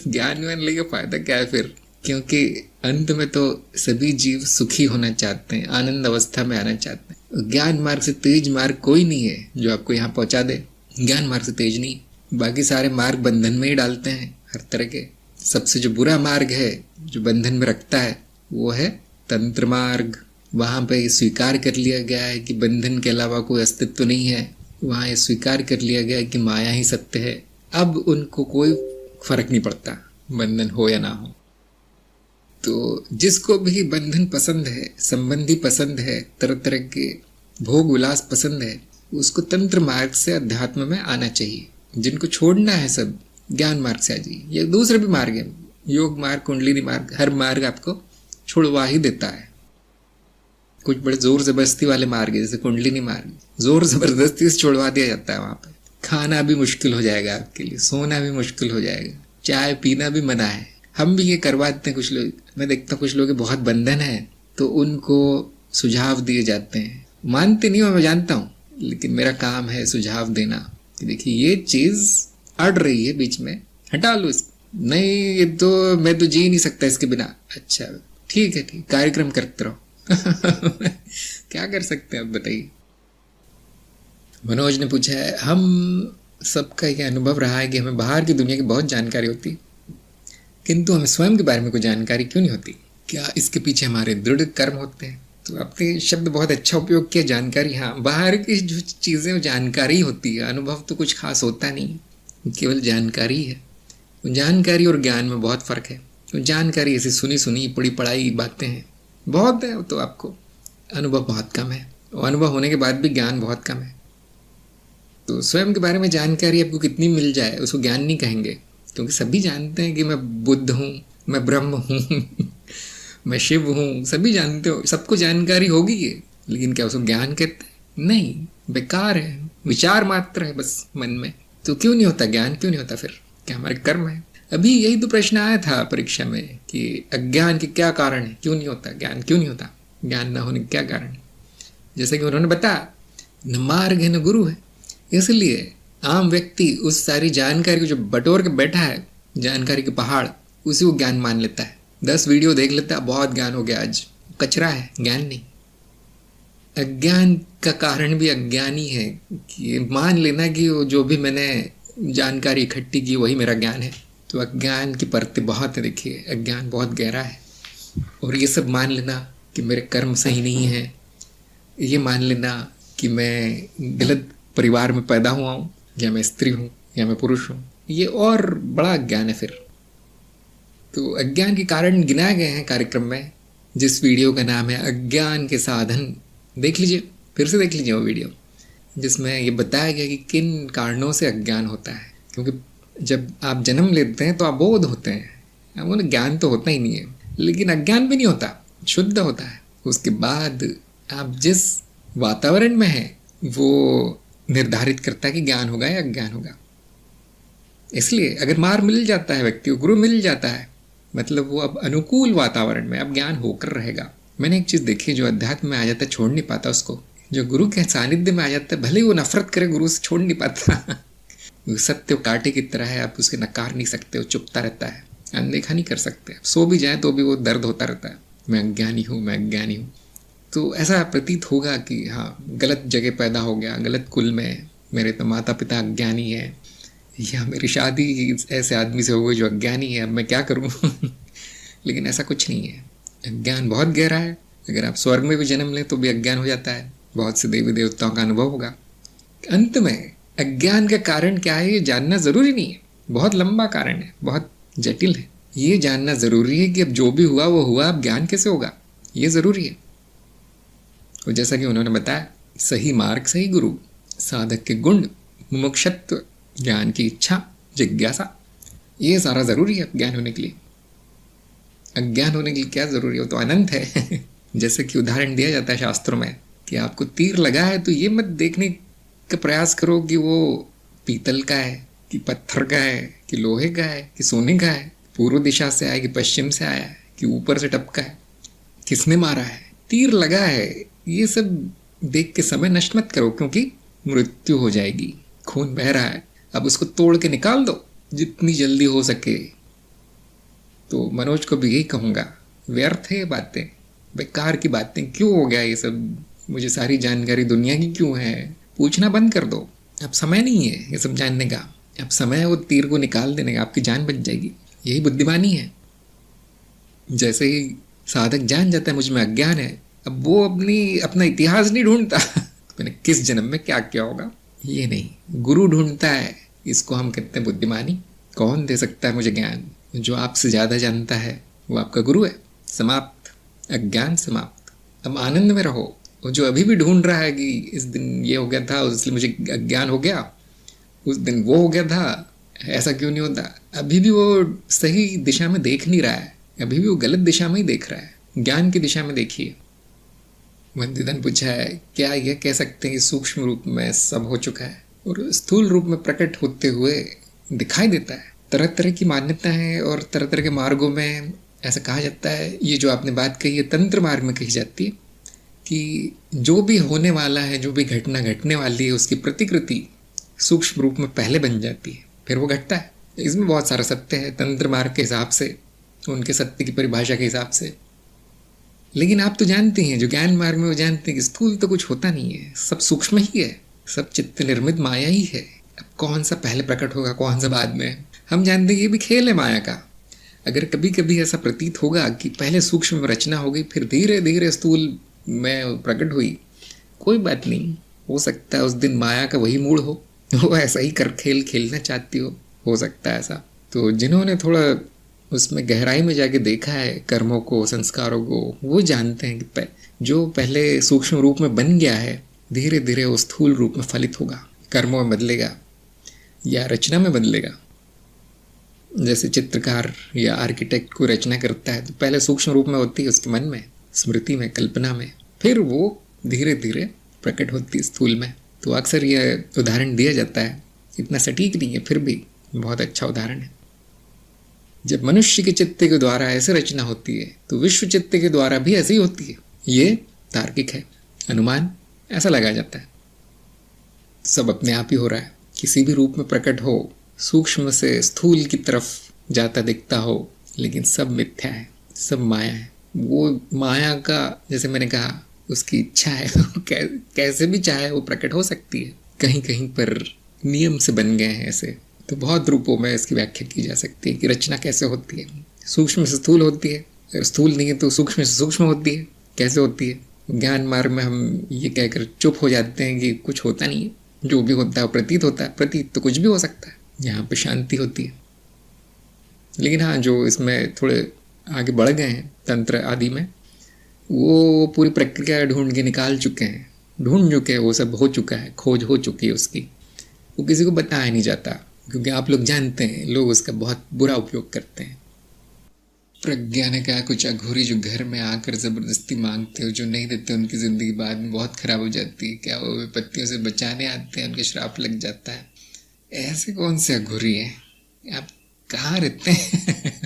ज्ञान व्यान लेके फायदा क्या है फिर? क्योंकि अंत में तो सभी जीव सुखी होना चाहते हैं, आनंद अवस्था में आना चाहते हैं। ज्ञान मार्ग से तेज मार्ग कोई नहीं है जो आपको यहाँ पहुंचा दे। ज्ञान मार्ग से तेज नहीं, बाकी सारे मार्ग बंधन में ही डालते हैं हर तरह के। सबसे जो बुरा मार्ग है जो बंधन में रखता है वो है तंत्र मार्ग। वहां पे स्वीकार कर लिया गया है कि बंधन के अलावा कोई अस्तित्व नहीं है। वहां ये स्वीकार कर लिया गया है कि माया ही सत्य है। अब उनको कोई फर्क नहीं पड़ता बंधन हो या ना हो। तो जिसको भी बंधन पसंद है, संबंधी पसंद है, तरह तरह के भोग विलास पसंद है, उसको तंत्र मार्ग से अध्यात्म में आना चाहिए। जिनको छोड़ना है सब ज्ञान मार्ग से आ जाइए। ये दूसरे भी मार्ग है, योग मार्ग, कुंडलिनी मार्ग, हर मार्ग आपको छुड़वा ही देता है। कुछ बड़े जोर जबरदस्ती वाले मार्ग है, जैसे कुंडलिनी मार्ग, जोर जबरदस्ती से छुड़वा दिया जाता है। वहां पे खाना भी मुश्किल हो जाएगा आपके लिए, सोना भी मुश्किल हो जाएगा, चाय पीना भी मना है। हम भी ये करवाते हैं कुछ लोग। मैं देखता हूँ कुछ लोग बहुत बंधन है तो उनको सुझाव दिए जाते हैं। मानते नहीं हो, मैं जानता हूँ, लेकिन मेरा काम है सुझाव देना कि देखिए ये चीज अड़ रही है बीच में, हटा लो इसको। नहीं, ये तो मैं तो जी नहीं सकता इसके बिना। अच्छा ठीक है, ठीक, कार्यक्रम करते रहो। क्या कर सकते हैं आप बताइए? मनोज ने पूछा है, हम सबका ये अनुभव रहा है कि हमें बाहर की दुनिया की बहुत जानकारी होती है, किंतु हमें स्वयं के बारे में कोई जानकारी क्यों नहीं होती? क्या इसके पीछे हमारे दृढ़ कर्म होते हैं? तो आपने शब्द बहुत अच्छा उपयोग किया, जानकारी। हाँ, बाहर की जो चीज़ें वो जानकारी होती है, अनुभव तो कुछ खास होता नहीं, केवल जानकारी है। जानकारी और ज्ञान में बहुत फ़र्क है। जानकारी ऐसी सुनी सुनी पढ़ी पढ़ाई बातें हैं, बहुत है, तो आपको अनुभव बहुत कम है, और अनुभव होने के बाद भी ज्ञान बहुत कम है। तो स्वयं के बारे में जानकारी आपको कितनी मिल जाए उसको ज्ञान नहीं कहेंगे, क्योंकि सभी जानते हैं कि मैं बुद्ध हूँ, मैं ब्रह्म हूँ मैं शिव हूँ, सभी जानते हो, सबको जानकारी होगी ये, लेकिन क्या उसको ज्ञान कहते हैं? नहीं, बेकार है, विचार मात्र है बस मन में। तो क्यों नहीं होता ज्ञान? क्यों नहीं होता फिर? क्या हमारे कर्म है? अभी यही तो प्रश्न आया था परीक्षा में कि अज्ञान के क्या कारण है, क्यों नहीं होता ज्ञान, क्यों नहीं होता ज्ञान, ना होने के क्या कारण है? जैसे कि उन्होंने बताया, न मार्ग है न गुरु है, इसलिए आम व्यक्ति उस सारी जानकारी को जो बटोर के बैठा है, जानकारी के पहाड़, उसी को ज्ञान मान लेता है। 10 वीडियो देख लेता है, बहुत ज्ञान हो गया आज, कचरा है, ज्ञान नहीं। अज्ञान का कारण भी अज्ञानी है कि मान लेना कि वो जो भी मैंने जानकारी इकट्ठी की वही मेरा ज्ञान है। तो अज्ञान की परतें बहुत है, देखिए अज्ञान बहुत गहरा है। और ये सब मान लेना कि मेरे कर्म सही नहीं है, ये मान लेना कि मैं गलत परिवार में पैदा हुआ हूँ, या मैं स्त्री हूँ, या मैं पुरुष हूँ, ये और बड़ा अज्ञान है फिर। तो अज्ञान के कारण गिनाए गए हैं कार्यक्रम में, जिस वीडियो का नाम है अज्ञान के साधन, देख लीजिए, फिर से देख लीजिए वो वीडियो, जिसमें ये बताया गया कि किन कारणों से अज्ञान होता है। क्योंकि जब आप जन्म लेते हैं तो आप बोध होते हैं, आपको ज्ञान तो होता ही नहीं है, लेकिन अज्ञान भी नहीं होता, शुद्ध होता है। उसके बाद आप जिस वातावरण में हैं वो निर्धारित करता है कि ज्ञान होगा या अज्ञान होगा। इसलिए अगर मार्ग मिल जाता है व्यक्ति को, गुरु मिल जाता है, मतलब वो अब अनुकूल वातावरण में अब ज्ञान होकर रहेगा। मैंने एक चीज़ देखी, जो अध्यात्म में आ जाता है छोड़ नहीं पाता उसको, जो गुरु के सानिध्य में आ जाता है, भले ही वो नफरत करे गुरु से, छोड़ नहीं पाता सत्य कांटे की तरह है, आप उसके नकार नहीं सकते, वो चुपता रहता है, अनदेखा नहीं कर सकते। सो भी जाए तो भी वो दर्द होता रहता है, मैं अज्ञानी हूँ, मैं अज्ञानी हूँ। तो ऐसा प्रतीत होगा कि हाँ, गलत जगह पैदा हो गया, गलत कुल में, मेरे तो माता पिता अज्ञानी है, या मेरी शादी ऐसे आदमी से हो गई जो अज्ञानी है, अब मैं क्या करूँ लेकिन ऐसा कुछ नहीं है, अज्ञान बहुत गहरा है। अगर आप स्वर्ग में भी जन्म लें तो भी अज्ञान हो जाता है, बहुत से देवी देवताओं का अनुभव होगा। अंत में अज्ञान का कारण क्या है ये जानना ज़रूरी नहीं है, बहुत लंबा कारण है, बहुत जटिल है। ये जानना ज़रूरी है कि अब जो भी हुआ वो हुआ, अब ज्ञान कैसे होगा, ये ज़रूरी है। और जैसा कि उन्होंने बताया, सही मार्ग सही गुरु, साधक के गुण, मुमुक्षत्व, ज्ञान की इच्छा, जिज्ञासा, ये सारा ज़रूरी है ज्ञान होने के लिए। अज्ञान होने के लिए क्या ज़रूरी है, वो तो अनंत है जैसे कि उदाहरण दिया जाता है शास्त्रों में कि आपको तीर लगा है तो ये मत देखने का प्रयास करो कि वो पीतल का है कि पत्थर का है कि लोहे का है कि सोने का है, पूर्व दिशा से आया कि पश्चिम से आया है कि ऊपर से टपका है, किसने मारा है, तीर लगा है, ये सब देख के समय नष्ट मत करो, क्योंकि मृत्यु हो जाएगी, खून बह रहा है, अब उसको तोड़ के निकाल दो जितनी जल्दी हो सके। तो मनोज को भी यही कहूँगा, व्यर्थ है बातें, बेकार की बातें, क्यों हो गया ये सब, मुझे सारी जानकारी दुनिया की क्यों है, पूछना बंद कर दो। अब समय नहीं है ये सब जानने का, अब समय है वो तीर को निकाल देने का, आपकी जान बच जाएगी, यही बुद्धिमानी है। जैसे ही साधक जान जाता है मुझ में अज्ञान है, अब वो अपना इतिहास नहीं ढूंढता मैंने किस जन्म में क्या किया होगा, ये नहीं, गुरु ढूंढता है। इसको हम कहते हैं बुद्धिमानी। कौन दे सकता है मुझे ज्ञान? जो आपसे ज़्यादा जानता है वो आपका गुरु है। समाप्त, अज्ञान समाप्त। अब आनंद में रहो। और जो अभी भी ढूंढ रहा है कि इस दिन ये हो गया था इसलिए मुझे अज्ञान हो गया, उस दिन वो हो गया था, ऐसा क्यों नहीं होता, अभी भी वो सही दिशा में देख नहीं रहा है, अभी भी वो गलत दिशा में ही देख रहा है। ज्ञान की दिशा में देखिए। वंदितन पूछा है, क्या यह कह सकते हैं कि सूक्ष्म रूप में सब हो चुका है और स्थूल रूप में प्रकट होते हुए दिखाई देता है? तरह तरह की मान्यता है और तरह तरह के मार्गों में ऐसा कहा जाता है। ये जो आपने बात कही है तंत्र मार्ग में कही जाती है कि जो भी होने वाला है, जो भी घटना घटने वाली है, उसकी प्रतिकृति सूक्ष्म रूप में पहले बन जाती है, फिर वो घटता है। इसमें बहुत सारा सत्य है तंत्र मार्ग के हिसाब से, उनके सत्य की परिभाषा के हिसाब से। लेकिन आप तो जानते हैं, जो ज्ञान मार्ग में वो जानते हैं कि स्थूल तो कुछ होता नहीं है, सब सूक्ष्म ही है। सब चित्त निर्मित माया ही है। अब कौन सा पहले प्रकट होगा, कौन सा बाद में, हम जानते हैं ये भी खेल है माया का। अगर कभी कभी ऐसा प्रतीत होगा कि पहले सूक्ष्म में रचना हो गई, फिर धीरे धीरे स्थूल में प्रकट हुई, कोई बात नहीं, हो सकता है उस दिन माया का वही मूड हो, वो ऐसा ही कर खेल खेलना चाहती हो सकता है ऐसा। तो जिन्होंने थोड़ा उसमें गहराई में जाके देखा है कर्मों को, संस्कारों को, वो जानते हैं कि जो पहले सूक्ष्म रूप में बन गया है, धीरे धीरे वो स्थूल रूप में फलित होगा, कर्मों में बदलेगा या रचना में बदलेगा। जैसे चित्रकार या आर्किटेक्ट कोई रचना करता है तो पहले सूक्ष्म रूप में होती है उसके मन में, स्मृति में, कल्पना में, फिर वो धीरे धीरे प्रकट होती है स्थूल में। तो अक्सर ये उदाहरण दिया जाता है, इतना सटीक नहीं है फिर भी बहुत अच्छा उदाहरण है। जब मनुष्य के चित्त के द्वारा ऐसे रचना होती है तो विश्व चित्त के द्वारा भी ऐसी ही होती है। ये तार्किक है, अनुमान ऐसा लगाया जाता है। सब अपने आप ही हो रहा है, किसी भी रूप में प्रकट हो, सूक्ष्म से स्थूल की तरफ जाता दिखता हो, लेकिन सब मिथ्या है, सब माया है। वो माया का, जैसे मैंने कहा, उसकी इच्छा है, कैसे भी चाहे वो प्रकट हो सकती है। कहीं कहीं पर नियम से बन गए हैं ऐसे। तो बहुत रूपों में इसकी व्याख्या की जा सकती है कि रचना कैसे होती है। सूक्ष्म से स्थूल होती है, अगर स्थूल नहीं है तो सूक्ष्म से सूक्ष्म होती है। कैसे होती है? ज्ञान मार्ग में हम ये कहकर चुप हो जाते हैं कि कुछ होता नहीं है, जो भी होता है प्रतीत होता है। प्रतीत तो कुछ भी हो सकता है, यहाँ पे शांति होती है। लेकिन हाँ, जो इसमें थोड़े आगे बढ़ गए हैं तंत्र आदि में, वो पूरी प्रक्रिया ढूंढ के निकाल चुके हैं, वो सब हो चुका है, खोज हो चुकी है उसकी। वो किसी को बताया नहीं जाता, क्योंकि आप लोग जानते हैं लोग उसका बहुत बुरा उपयोग करते हैं। प्रज्ञा ने कहा, कुछ अघोरी जो घर में आकर ज़बरदस्ती मांगते हो, जो नहीं देते, उनकी ज़िंदगी बाद में बहुत ख़राब हो जाती है। क्या वो विपत्तियों से बचाने आते हैं, उनके श्राप लग जाता है? ऐसे कौन से अघोरी हैं? आप कहाँ रहते हैं?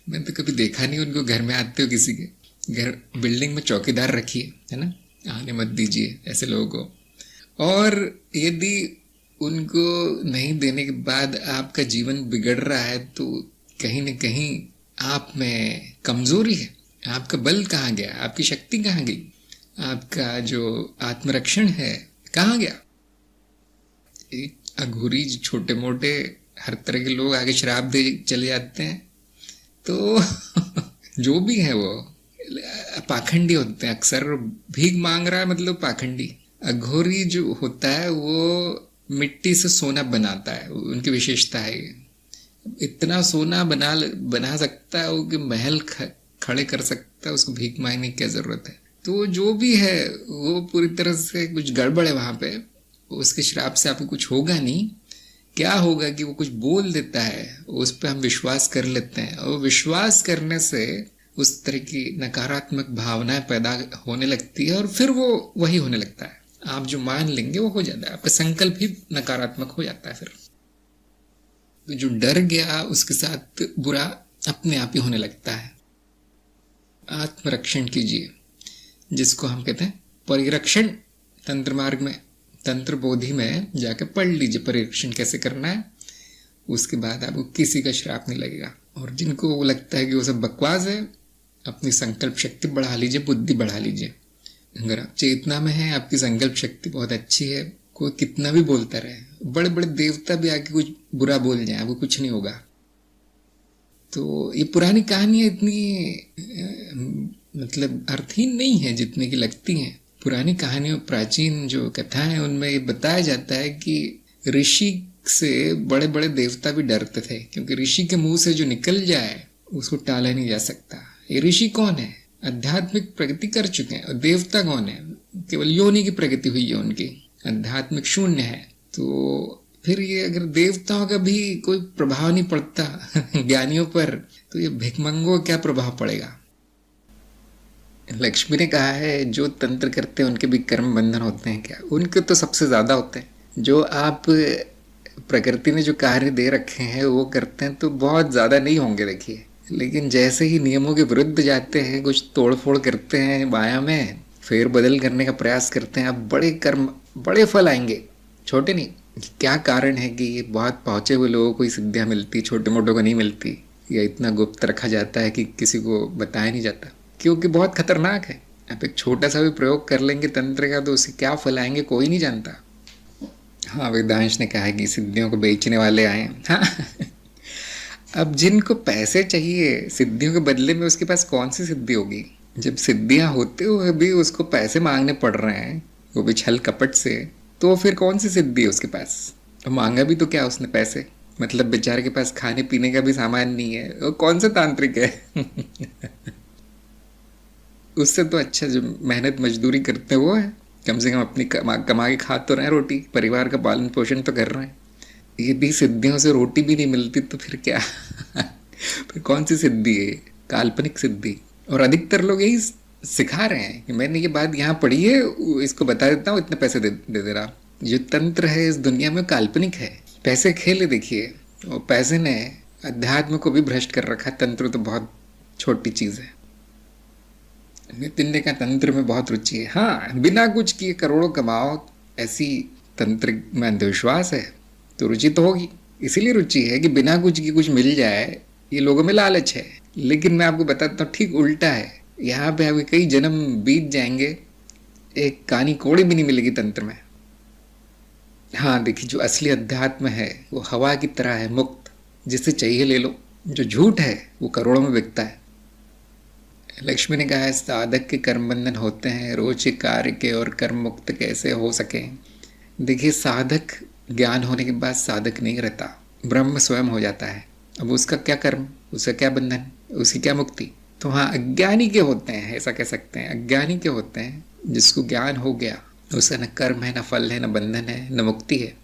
मैं तो कभी देखा नहीं उनको घर में आते हो किसी के घर। बिल्डिंग में चौकीदार रखिए, है ना, आने मत दीजिए ऐसे लोगों को। और यदि उनको नहीं देने के बाद आपका जीवन बिगड़ रहा है तो कहीं न कहीं आप में कमजोरी है। आपका बल कहाँ गया? आपकी शक्ति कहाँ गई? आपका जो आत्मरक्षण है कहाँ गया? अघोरी छोटे मोटे हर तरह के लोग आगे श्राप दे चले जाते हैं। तो जो भी है वो पाखंडी होते हैं। अक्सर भीख मांग रहा है मतलब पाखंडी। अघोरी जो होता है वो मिट्टी से सोना बनाता है, उनकी विशेषता है। इतना सोना बना सकता है वो कि महल खड़े कर सकता है, उसको भीख मांगने की क्या जरूरत है? तो जो भी है वो पूरी तरह से कुछ गड़बड़ है वहां पे। उसके श्राप से आपको कुछ होगा नहीं। क्या होगा कि वो कुछ बोल देता है, उस पर हम विश्वास कर लेते हैं, और विश्वास करने से उस तरह की नकारात्मक भावनाएं पैदा होने लगती है, और फिर वो वही होने लगता है। आप जो मान लेंगे वो हो जाता है, आपका संकल्प ही नकारात्मक हो जाता है। फिर तो जो डर गया उसके साथ बुरा अपने आप ही होने लगता है। आत्मरक्षण कीजिए, जिसको हम कहते हैं परिरक्षण। तंत्र मार्ग में, तंत्र बोधि में जाकर पढ़ लीजिए परिरक्षण कैसे करना है। उसके बाद आपको किसी का श्राप नहीं लगेगा। और जिनको लगता है कि वो सब बकवास है, अपनी संकल्प शक्ति बढ़ा लीजिए, बुद्धि बढ़ा लीजिए। अगर आप चेतना में हैं, आपकी संकल्प शक्ति बहुत अच्छी है, कोई कितना भी बोलता रहे, बड़े बड़े देवता भी आके कुछ बुरा बोल जाए, आपको कुछ नहीं होगा। तो ये पुरानी कहानियां इतनी मतलब अर्थहीन नहीं है जितने की लगती हैं। पुरानी कहानियों, प्राचीन जो कथाएं हैं, उनमें ये बताया जाता है कि ऋषि से बड़े बड़े देवता भी डरते थे, क्योंकि ऋषि के मुंह से जो निकल जाए उसको टाला नहीं जा सकता। ये ऋषि कौन है? आध्यात्मिक प्रगति कर चुके हैं। और देवता कौन है? केवल योनि की प्रगति हुई है उनकी, आध्यात्मिक शून्य है। तो फिर ये अगर देवताओं का भी कोई प्रभाव नहीं पड़ता ज्ञानियों पर, तो ये भिखमंगों क्या प्रभाव पड़ेगा? लक्ष्मी ने कहा है जो तंत्र करते हैं उनके भी कर्म बंधन होते हैं क्या? उनके तो सबसे ज्यादा होते हैं। जो आप प्रकृति ने जो कार्य दे रखे हैं वो करते हैं तो बहुत ज्यादा नहीं होंगे, देखिए। लेकिन जैसे ही नियमों के विरुद्ध जाते हैं, कुछ तोड़फोड़ करते हैं माया में, फेर बदल करने का प्रयास करते हैं, अब बड़े कर्म, बड़े फल आएंगे, छोटे नहीं। क्या कारण है कि ये बहुत पहुंचे हुए लोगों को ही सिद्धियां मिलती, छोटे मोटों को नहीं मिलती, या इतना गुप्त रखा जाता है कि किसी को बताया नहीं जाता? क्योंकि बहुत खतरनाक है। आप एक छोटा सा भी प्रयोग कर लेंगे तंत्र का तो उससे क्या फल आएंगे कोई नहीं जानता। हाँ, वेदांश ने कहा है कि सिद्धियों को बेचने वाले आए हैं। हाँ। अब जिनको पैसे चाहिए सिद्धियों के बदले में, उसके पास कौन सी सिद्धि होगी? जब सिद्धियां होते हुए भी उसको पैसे मांगने पड़ रहे हैं, वो भी छल कपट से, तो फिर कौन सी सिद्धि है उसके पास? तो मांगा भी तो क्या उसने पैसे, मतलब बेचारे के पास खाने पीने का भी सामान नहीं है, वो कौन सा तांत्रिक है? उससे तो अच्छा जो मेहनत मजदूरी करते हैं वो है, कम से कम अपनी कमा के खा तो रहे हैं रोटी, परिवार का पालन पोषण तो कर रहे हैं। ये भी सिद्धियों से रोटी भी नहीं मिलती तो फिर क्या? फिर कौन सी सिद्धि है? काल्पनिक सिद्धि। और अधिकतर लोग यही सिखा रहे हैं कि मैंने ये बात यहाँ पढ़ी है, इसको बता देता हूँ, इतने पैसे दे रहा। जो तंत्र है इस दुनिया में काल्पनिक है, पैसे खेले देखिए, और पैसे ने अध्यात्म को भी भ्रष्ट कर रखा। तंत्र तो बहुत छोटी चीज है। नितिन ने कहा तंत्र में बहुत रुचि है। हाँ, बिना कुछ किए करोड़ों कमाओ, ऐसी तंत्र में अंधविश्वास है तो रुचि तो होगी। इसीलिए रुचि है कि बिना कुछ की कुछ मिल जाए, ये लोगों में लालच है। लेकिन मैं आपको बताता हूँ ठीक उल्टा है। यहाँ पे आपके कई जन्म बीत जाएंगे, एक कानी कोड़ी भी नहीं मिलेगी तंत्र में। हाँ देखिए, जो असली अध्यात्म है वो हवा की तरह है, मुक्त, जिसे चाहिए ले लो। जो झूठ है वो करोड़ों में बिकता है। लक्ष्मी ने कहा है साधक के कर्म बंधन होते हैं, रोज के कार्य के और कर्म मुक्त कैसे हो सके? देखिए, साधक ज्ञान होने के बाद साधक नहीं रहता, ब्रह्म स्वयं हो जाता है। अब उसका क्या कर्म, उसका क्या बंधन, उसकी क्या मुक्ति? तो हाँ, अज्ञानी के होते हैं, ऐसा कह सकते हैं। अज्ञानी के होते हैं जिसको ज्ञान हो गया, उसका न कर्म है, न फल है, न बंधन है, न मुक्ति है।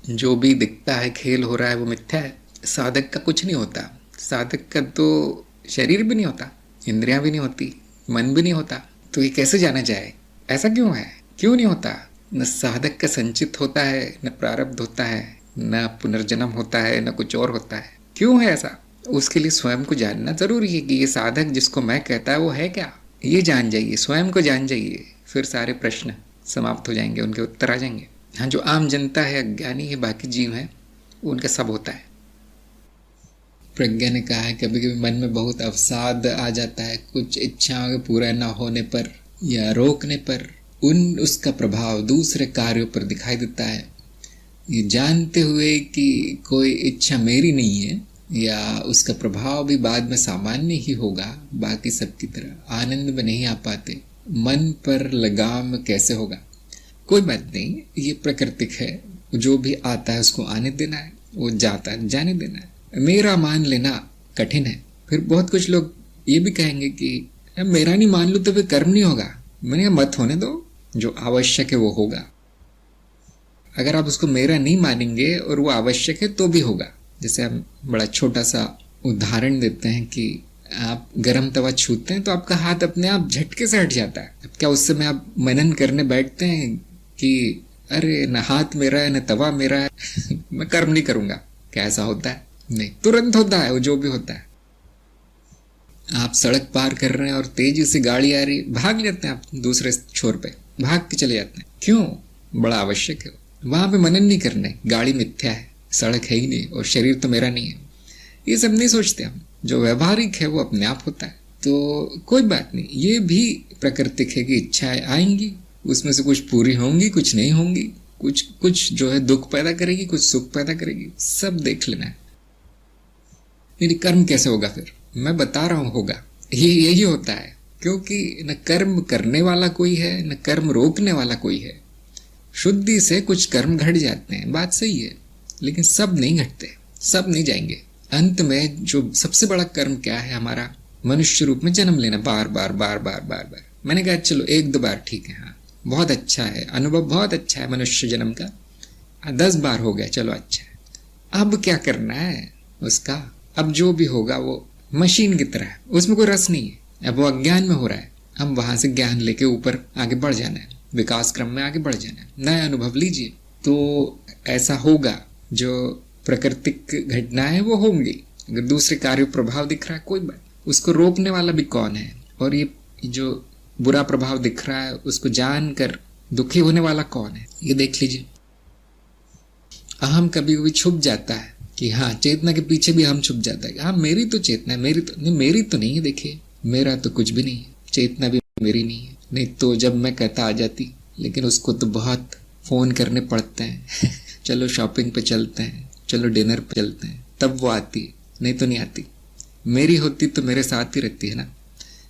जो भी दिखता है खेल हो रहा है वो मिथ्या है। साधक का कुछ नहीं होता। साधक का तो शरीर भी नहीं होता, इंद्रियां भी नहीं होती, मन भी नहीं होता। तो ये कैसे जाना जाए? ऐसा क्यों है? क्यों नहीं होता? न साधक का संचित होता है, न प्रारब्ध होता है, न पुनर्जन्म होता है, न कुछ और होता है। क्यों है ऐसा? उसके लिए स्वयं को जानना जरूरी है कि ये साधक जिसको मैं कहता है वो है क्या। ये जान जाइए, स्वयं को जान जाइए, फिर सारे प्रश्न समाप्त हो जाएंगे, उनके उत्तर आ जाएंगे। हाँ, जो आम जनता है, अज्ञानी है, बाकी जीव है, उनका सब होता है। प्रज्ञा ने कहा है कभी कभी मन में बहुत अवसाद आ जाता है, कुछ इच्छाओं के पूरा न होने पर या रोकने पर उसका प्रभाव दूसरे कार्यों पर दिखाई देता है। ये जानते हुए कि कोई इच्छा मेरी नहीं है या उसका प्रभाव भी बाद में सामान्य ही होगा, बाकी सबकी तरह आनंद में नहीं आ पाते। मन पर लगाम कैसे होगा? कोई बात नहीं, ये प्राकृतिक है। जो भी आता है उसको आने देना है, वो जाता है जाने देना है। मेरा मान लेना कठिन है। फिर बहुत कुछ लोग ये भी कहेंगे कि मेरा नहीं मान लो तो फिर कर्म नहीं होगा। मैंने कहा मत होने दो, जो आवश्यक है वो होगा। अगर आप उसको मेरा नहीं मानेंगे और वो आवश्यक है तो भी होगा। जैसे हम बड़ा छोटा सा उदाहरण देते हैं कि आप गरम तवा छूते हैं तो आपका हाथ अपने आप झटके से हट जाता है। अब क्या उस समय आप मनन करने बैठते हैं कि अरे न हाथ मेरा है न तवा मेरा है मैं कर्म नहीं करूंगा? क्या ऐसा होता है? नहीं, तुरंत होता है वो जो भी होता है। आप सड़क पार कर रहे हैं और तेजी से गाड़ी आ रही, भाग जाते हैं आप दूसरे छोर पे, भाग के चले जाते हैं। क्यों? बड़ा आवश्यक है। वहां पे मनन नहीं करने, गाड़ी मिथ्या है, सड़क है ही नहीं और शरीर तो मेरा नहीं है। ये सब नहीं सोचते हम। जो व्यवहारिक है वो अपने आप होता है। तो कोई बात नहीं, ये भी प्राकृतिक है कि इच्छाएं आएंगी, उसमें से कुछ पूरी होंगी, कुछ नहीं होंगी, कुछ जो है दुख पैदा करेगी, कुछ सुख पैदा करेगी, सब देख लेना है। मेरी कर्म कैसे होगा? फिर मैं बता रहा हूं होगा। यही होता है, क्योंकि न कर्म करने वाला कोई है, न कर्म रोकने वाला कोई है। शुद्धि से कुछ कर्म घट जाते हैं, बात सही है, लेकिन सब नहीं घटते, सब नहीं जाएंगे। अंत में जो सबसे बड़ा कर्म क्या है हमारा? मनुष्य रूप में जन्म लेना, बार बार बार बार बार बार। मैंने कहा चलो 1-2 बार ठीक है, हाँ बहुत अच्छा है, अनुभव बहुत अच्छा है मनुष्य जन्म का। 10 बार हो गया, चलो अच्छा है। अब क्या करना है उसका? अब जो भी होगा वो मशीन की तरह है, उसमें कोई रस नहीं है। अब वो अज्ञान में हो रहा है, हम वहां से ज्ञान लेके ऊपर आगे बढ़ जाना है, विकास क्रम में आगे बढ़ जाना है, नया अनुभव लीजिए। तो ऐसा होगा, जो प्राकृतिक घटनाएं वो होंगी। अगर दूसरे कार्यों प्रभाव दिख रहा है कोई बात, उसको रोकने वाला भी कौन है? और ये जो बुरा प्रभाव दिख रहा है उसको जानकर दुखी होने वाला कौन है? ये देख लीजिए। अहम कभी कभी छुप जाता है कि हाँ, चेतना के पीछे भी हम छुप जाता है। हाँ मेरी तो चेतना है, मेरी तो नहीं है। देखिए, मेरा तो कुछ भी नहीं है, चेतना भी मेरी नहीं है। नहीं तो जब मैं कहता आ जाती, लेकिन उसको तो बहुत फोन करने पड़ते हैं चलो शॉपिंग पे चलते हैं, चलो डिनर पे चलते हैं, तब वो आती है, नहीं तो नहीं आती। मेरी होती तो मेरे साथ ही रहती है ना,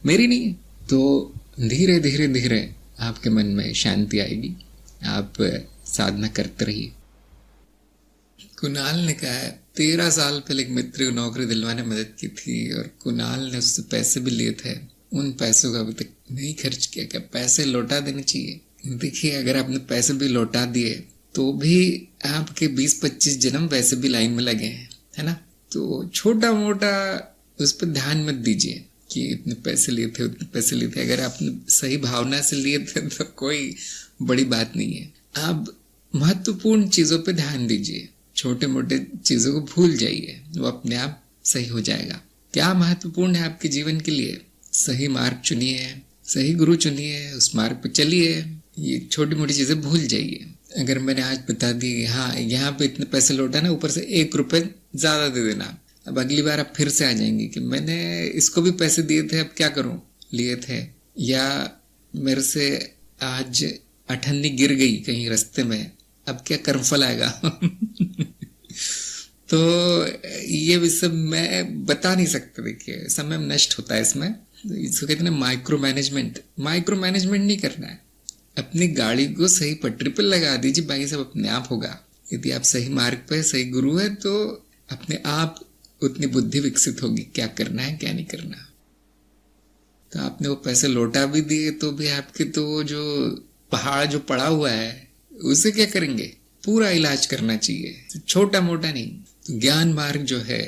मेरी नहीं है। तो धीरे धीरे धीरे आपके मन में शांति आएगी, आप साधना करते रहिए। कुणाल ने कहा है 13 साल पहले एक मित्र को नौकरी दिलवाने में मदद की थी और कुणाल ने उससे पैसे भी लिए थे, उन पैसों का अभी तक नहीं खर्च किया। क्या पैसे लौटा देने चाहिए? देखिए, अगर आपने पैसे भी लौटा दिए तो भी आपके 20-25 जन्म वैसे भी लाइन में लगे हैं, है ना। तो छोटा मोटा उस पर ध्यान मत दीजिए कि इतने पैसे लिए थे, उतने पैसे लिए थे। अगर आपने सही भावना से लिए थे तो कोई बड़ी बात नहीं है। आप महत्वपूर्ण चीज़ों पे ध्यान दीजिए, छोटे मोटे चीज़ों को भूल जाइए, वो अपने आप सही हो जाएगा। क्या महत्वपूर्ण है आपके जीवन के लिए? सही मार्ग चुनिए, सही गुरु चुनिए, उस मार्ग पे चलिए। ये छोटी मोटी चीज़ें भूल जाइए। अगर मैंने आज बता दी हाँ यहाँ पे इतने पैसे लौटा ना, ऊपर से 1 रुपये ज़्यादा दे देना, अब अगली बार आप फिर से आ जाएंगे कि मैंने इसको भी पैसे दिए थे, अब क्या करूं, लिए थे। या मेरे से आज अठन्नी गिर गई कहीं रास्ते में, अब क्या कर्मफल आएगा। तो ये भी सब मैं बता नहीं सकता। देखिए, समय नष्ट होता है इसमें। इसको कहते हैं माइक्रो मैनेजमेंट। माइक्रो मैनेजमेंट नहीं करना है, अपनी गाड़ी को सही पटरी पर लगा दीजिए, बाकी सब अपने आप होगा। यदि आप सही मार्ग पे सही गुरु है तो अपने आप उतनी बुद्धि विकसित होगी, क्या करना है क्या नहीं करना। तो आपने वो पैसे लौटा भी दिए तो भी आपके तो जो पहाड़ जो पड़ा हुआ है उसे क्या करेंगे? पूरा इलाज करना चाहिए, छोटा मोटा नहीं। तो ज्ञान मार्ग जो है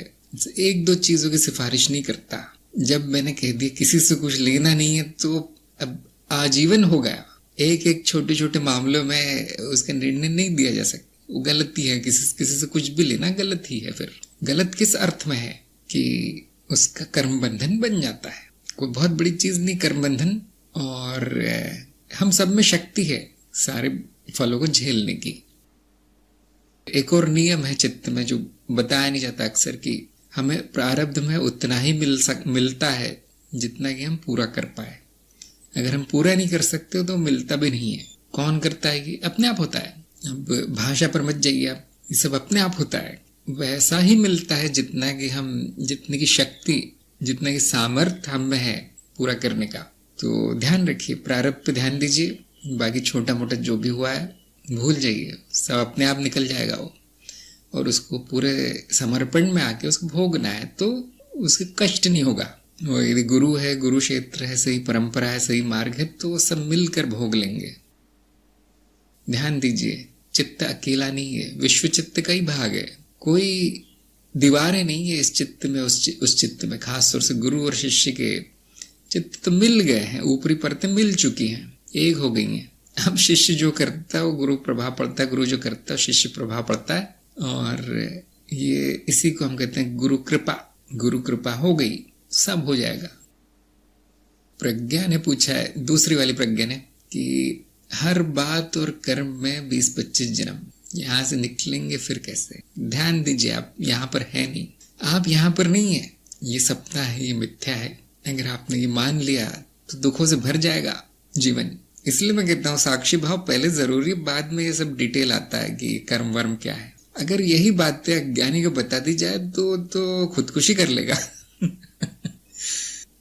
1-2 चीजों की सिफारिश नहीं करता। जब मैंने कह दिया किसी से कुछ लेना नहीं है तो अब आजीवन हो गया। एक छोटे छोटे मामलों में उसका निर्णय नहीं दिया जा सकता, वो गलती है। किसी से कुछ भी लेना गलत ही है। फिर गलत किस अर्थ में है कि उसका कर्म बंधन बन जाता है। कोई बहुत बड़ी चीज नहीं कर्म बंधन, और हम सब में शक्ति है सारे फलों को झेलने की। एक और नियम है चित्त में जो बताया नहीं जाता अक्सर, कि हमें प्रारब्ध में उतना ही मिलता है जितना कि हम पूरा कर पाए। अगर हम पूरा नहीं कर सकते तो मिलता भी नहीं है। कौन करता है? कि अपने आप होता है। अब भाषा पर मत जाइए आप, ये सब अपने आप होता है। वैसा ही मिलता है जितना कि हम, जितने की शक्ति, जितना की सामर्थ्य हम में है पूरा करने का। तो ध्यान रखिए, प्रारब्ध पे ध्यान दीजिए, बाकी छोटा मोटा जो भी हुआ है भूल जाइए, सब अपने आप निकल जाएगा वो। और उसको पूरे समर्पण में आके उसको भोगना है तो उसके कष्ट नहीं होगा। वो यदि गुरु है, गुरु क्षेत्र है, सही परंपरा है, सही मार्ग है तो वो सब मिलकर भोग लेंगे। ध्यान दीजिए, चित्त अकेला नहीं है, विश्व चित्त का ही भाग है। कोई दीवारें नहीं है इस चित्त में उस चित्त में। खासतौर से गुरु और शिष्य के चित्त तो मिल गए हैं, ऊपरी परतें मिल चुकी हैं, एक हो गई हैं। अब शिष्य जो करता है वो गुरु प्रभाव पड़ता है, गुरु जो करता है शिष्य प्रभाव पड़ता है। और ये इसी को हम कहते हैं गुरु कृपा। गुरु कृपा हो गई, सब हो जाएगा। प्रज्ञा ने पूछा है, दूसरी वाली प्रज्ञा ने, कि हर बात और कर्म में 20-25 जन्म, यहाँ से निकलेंगे फिर कैसे? ध्यान दीजिए, आप यहाँ पर है नहीं, आप यहाँ पर नहीं है। ये सपना है, ये मिथ्या है। अगर आपने ये मान लिया तो दुखों से भर जाएगा जीवन। इसलिए मैं कहता हूँ साक्षी भाव पहले जरूरी, बाद में ये सब डिटेल आता है कि कर्म वर्म क्या है। अगर यही बातें अज्ञानी को बता दी जाए तो खुदकुशी कर लेगा।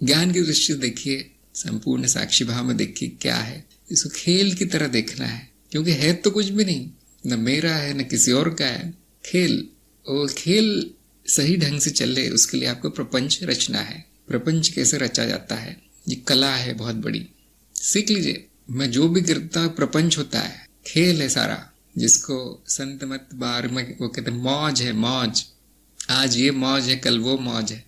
ज्ञान की दृष्टि देखिए, संपूर्ण साक्षी भाव में देखिए क्या है। इसको खेल की तरह देखना है, क्योंकि है तो कुछ भी नहीं, न मेरा है न किसी और का है। खेल, और खेल सही ढंग से चले उसके लिए आपको प्रपंच रचना है। प्रपंच कैसे रचा जाता है, ये कला है बहुत बड़ी, सीख लीजिए। मैं जो भी करता हूँ प्रपंच होता है, खेल है सारा, जिसको संत मत बार में वो कहते हैं मौज है, मौज। आज ये मौज है, कल वो मौज है।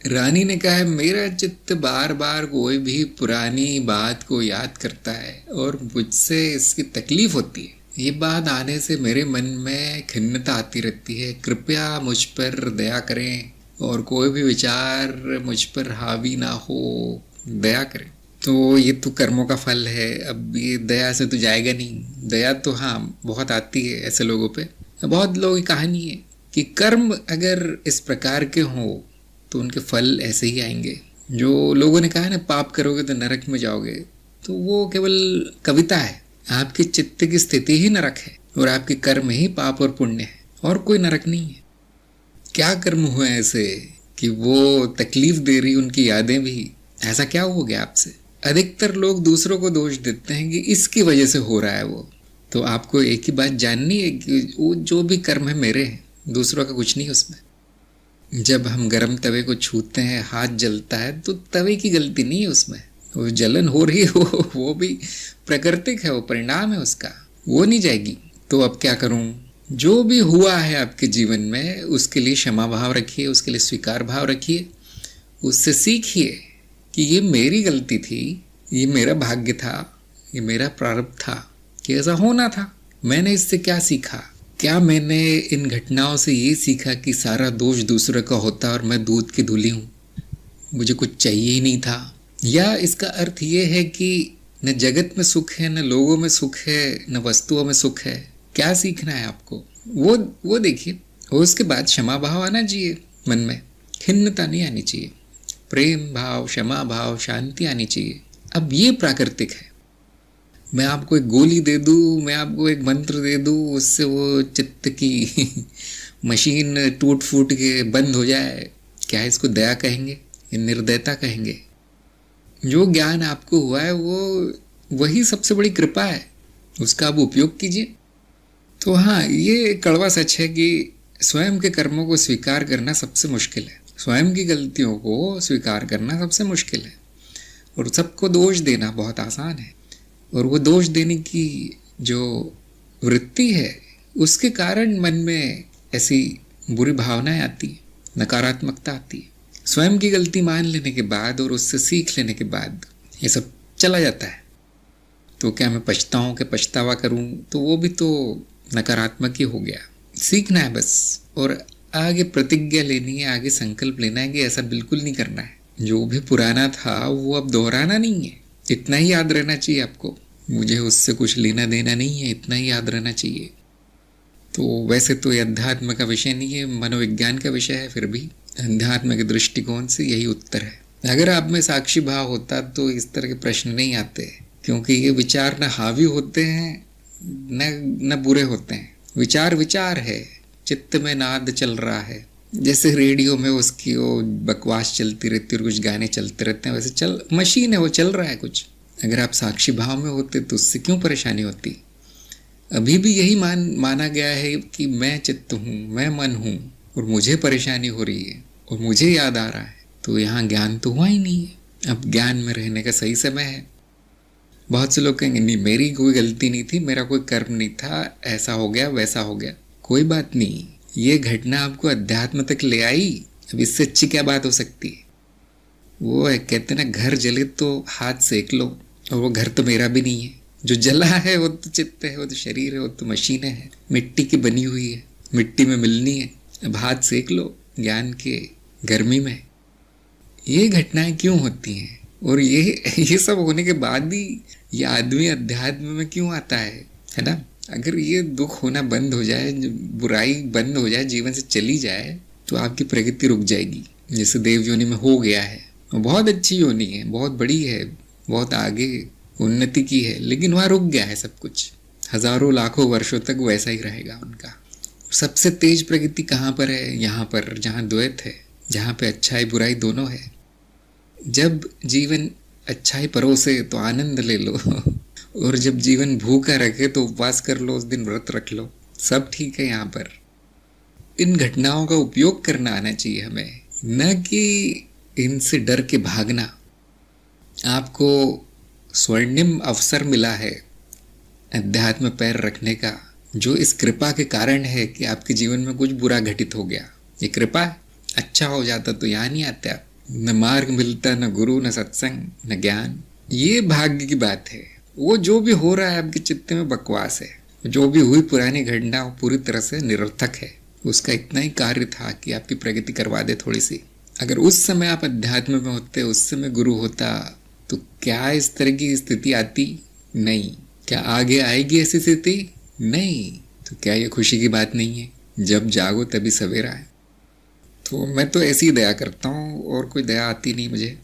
रानी ने कहा है, मेरा चित्त बार बार कोई भी पुरानी बात को याद करता है और मुझसे इसकी तकलीफ होती है। ये बात आने से मेरे मन में खिन्नता आती रहती है। कृपया मुझ पर दया करें और कोई भी विचार मुझ पर हावी ना हो, दया करें। तो ये तो कर्मों का फल है। अब ये दया से तो जाएगा नहीं। दया तो हाँ बहुत आती है ऐसे लोगों पे। बहुत लोगों की कहानी है कि कर्म अगर इस प्रकार के हों तो उनके फल ऐसे ही आएंगे। जो लोगों ने कहा ना पाप करोगे तो नरक में जाओगे, तो वो केवल कविता है। आपके चित्त की स्थिति ही नरक है। और आपके कर्म ही पाप और पुण्य है, और कोई नरक नहीं है। क्या कर्म हुए ऐसे कि वो तकलीफ दे रही उनकी यादें भी? ऐसा क्या हो गया आपसे? अधिकतर लोग दूसरों को दोष देते हैं कि इसकी वजह से हो रहा है वो। तो आपको एक ही बात जाननी है कि वो जो भी कर्म है मेरे हैं, दूसरों का कुछ नहीं उसमें। जब हम गर्म तवे को छूते हैं, हाथ जलता है, तो तवे की गलती नहीं है उसमें। वो जलन हो रही है वो भी प्राकृतिक है, वो परिणाम है उसका, वो नहीं जाएगी। तो अब क्या करूं? जो भी हुआ है आपके जीवन में उसके लिए क्षमा भाव रखिए, उसके लिए स्वीकार भाव रखिए, उससे सीखिए कि ये मेरी गलती थी, ये मेरा भाग्य था, ये मेरा प्रारब्ध था कि ऐसा होना था। मैंने इससे क्या सीखा? क्या मैंने इन घटनाओं से ये सीखा कि सारा दोष दूसरे का होता और मैं दूध की धूली हूँ, मुझे कुछ चाहिए ही नहीं था? या इसका अर्थ ये है कि न जगत में सुख है, न लोगों में सुख है, न वस्तुओं में सुख है? क्या सीखना है आपको वो देखिए। और उसके बाद क्षमा भाव आना चाहिए मन में, खिन्नता नहीं आनी चाहिए, प्रेम भाव, क्षमा भाव, शांति आनी चाहिए। अब ये प्राकृतिक है। मैं आपको एक गोली दे दूँ, मैं आपको एक मंत्र दे दूँ, उससे वो चित्त की मशीन टूट फूट के बंद हो जाए, क्या इसको दया कहेंगे? ये निर्दयता कहेंगे? जो ज्ञान आपको हुआ है वो वही सबसे बड़ी कृपा है, उसका आप उपयोग कीजिए। तो हाँ, ये कड़वा सच है कि स्वयं के कर्मों को स्वीकार करना सबसे मुश्किल है, स्वयं की गलतियों को स्वीकार करना सबसे मुश्किल है, और सबको दोष देना बहुत आसान है। और वो दोष देने की जो वृत्ति है उसके कारण मन में ऐसी बुरी भावनाएं आती है, नकारात्मकता आती है। स्वयं की गलती मान लेने के बाद और उससे सीख लेने के बाद ये सब चला जाता है। तो क्या मैं पछताऊँ कि पछतावा करूँ? तो वो भी तो नकारात्मक ही हो गया। सीखना है बस, और आगे प्रतिज्ञा लेनी है, आगे संकल्प लेना है कि ऐसा बिल्कुल नहीं करना है। जो भी पुराना था वो अब दोहराना नहीं है, इतना ही याद रहना चाहिए आपको। मुझे उससे कुछ लेना देना नहीं है, इतना ही याद रहना चाहिए। तो वैसे तो ये अध्यात्म का विषय नहीं है, मनोविज्ञान का विषय है, फिर भी अध्यात्म के दृष्टिकोण से यही उत्तर है। अगर आप में साक्षी भाव होता तो इस तरह के प्रश्न नहीं आते, क्योंकि ये विचार न हावी होते हैं न बुरे होते हैं। विचार विचार है, चित्त में नाद चल रहा है, जैसे रेडियो में उसकी वो बकवास चलती रहती है और कुछ गाने चलते रहते हैं, वैसे मशीन है, वो चल रहा है कुछ। अगर आप साक्षी भाव में होते तो उससे क्यों परेशानी होती? अभी भी यही माना गया है कि मैं चित्त हूँ, मैं मन हूँ, और मुझे परेशानी हो रही है और मुझे याद आ रहा है, तो यहाँ ज्ञान तो हुआ ही नहीं है। अब ज्ञान में रहने का सही समय है। बहुत से लोग कहेंगे नहीं, मेरी कोई गलती नहीं थी, मेरा कोई कर्म नहीं था, ऐसा हो गया वैसा हो गया। कोई बात नहीं, ये घटना आपको अध्यात्म तक ले आई, अब इससे अच्छी क्या बात हो सकती है? वो है, कहते ना, घर जले तो हाथ सेक लो, और वो घर तो मेरा भी नहीं है। जो जला है वो तो चित्त है, वो तो शरीर है, वो तो मशीनें हैं, मिट्टी की बनी हुई है, मिट्टी में मिलनी है। अब हाथ सेक लो ज्ञान के गर्मी में। ये घटनाएं क्यों होती हैं? और ये सब होने के बाद भी ये आदमी अध्यात्म में क्यों आता है ना? अगर ये दुख होना बंद हो जाए, बुराई बंद हो जाए, जीवन से चली जाए, तो आपकी प्रगति रुक जाएगी, जैसे देव योनि में हो गया है। बहुत अच्छी योनि है, बहुत बड़ी है, बहुत आगे उन्नति की है, लेकिन वहाँ रुक गया है सब कुछ। हजारों लाखों वर्षों तक वैसा ही रहेगा उनका। सबसे तेज प्रगति कहाँ पर है? यहाँ पर, जहाँ द्वैत है, जहाँ पे अच्छाई बुराई दोनों है। जब जीवन अच्छाई परोसे तो आनंद ले लो और जब जीवन भूखा रखे तो उपवास कर लो, उस दिन व्रत रख लो, सब ठीक है। यहाँ पर इन घटनाओं का उपयोग करना आना चाहिए हमें, न कि इनसे डर के भागना। आपको स्वर्णिम अवसर मिला है अध्यात्म पैर रखने का, जो इस कृपा के कारण है कि आपके जीवन में कुछ बुरा घटित हो गया। ये कृपा, अच्छा हो जाता तो यहाँ नहीं आते आप। न मार्ग मिलता, न गुरु, न सत्संग, न ज्ञान। ये भाग्य की बात है। वो जो भी हो रहा है आपके चित्त में बकवास है। जो भी हुई पुरानी घटना पूरी तरह से निरर्थक है। उसका इतना ही कार्य था कि आपकी प्रगति करवा दे थोड़ी सी। अगर उस समय आप अध्यात्म में होते, उस समय गुरु होता, तो क्या इस तरह की स्थिति आती? नहीं। क्या आगे आएगी ऐसी स्थिति? नहीं। तो क्या ये खुशी की बात नहीं है? जब जागो तभी सवेरा है। तो मैं तो ऐसी दया करता हूँ, और कोई दया आती नहीं मुझे।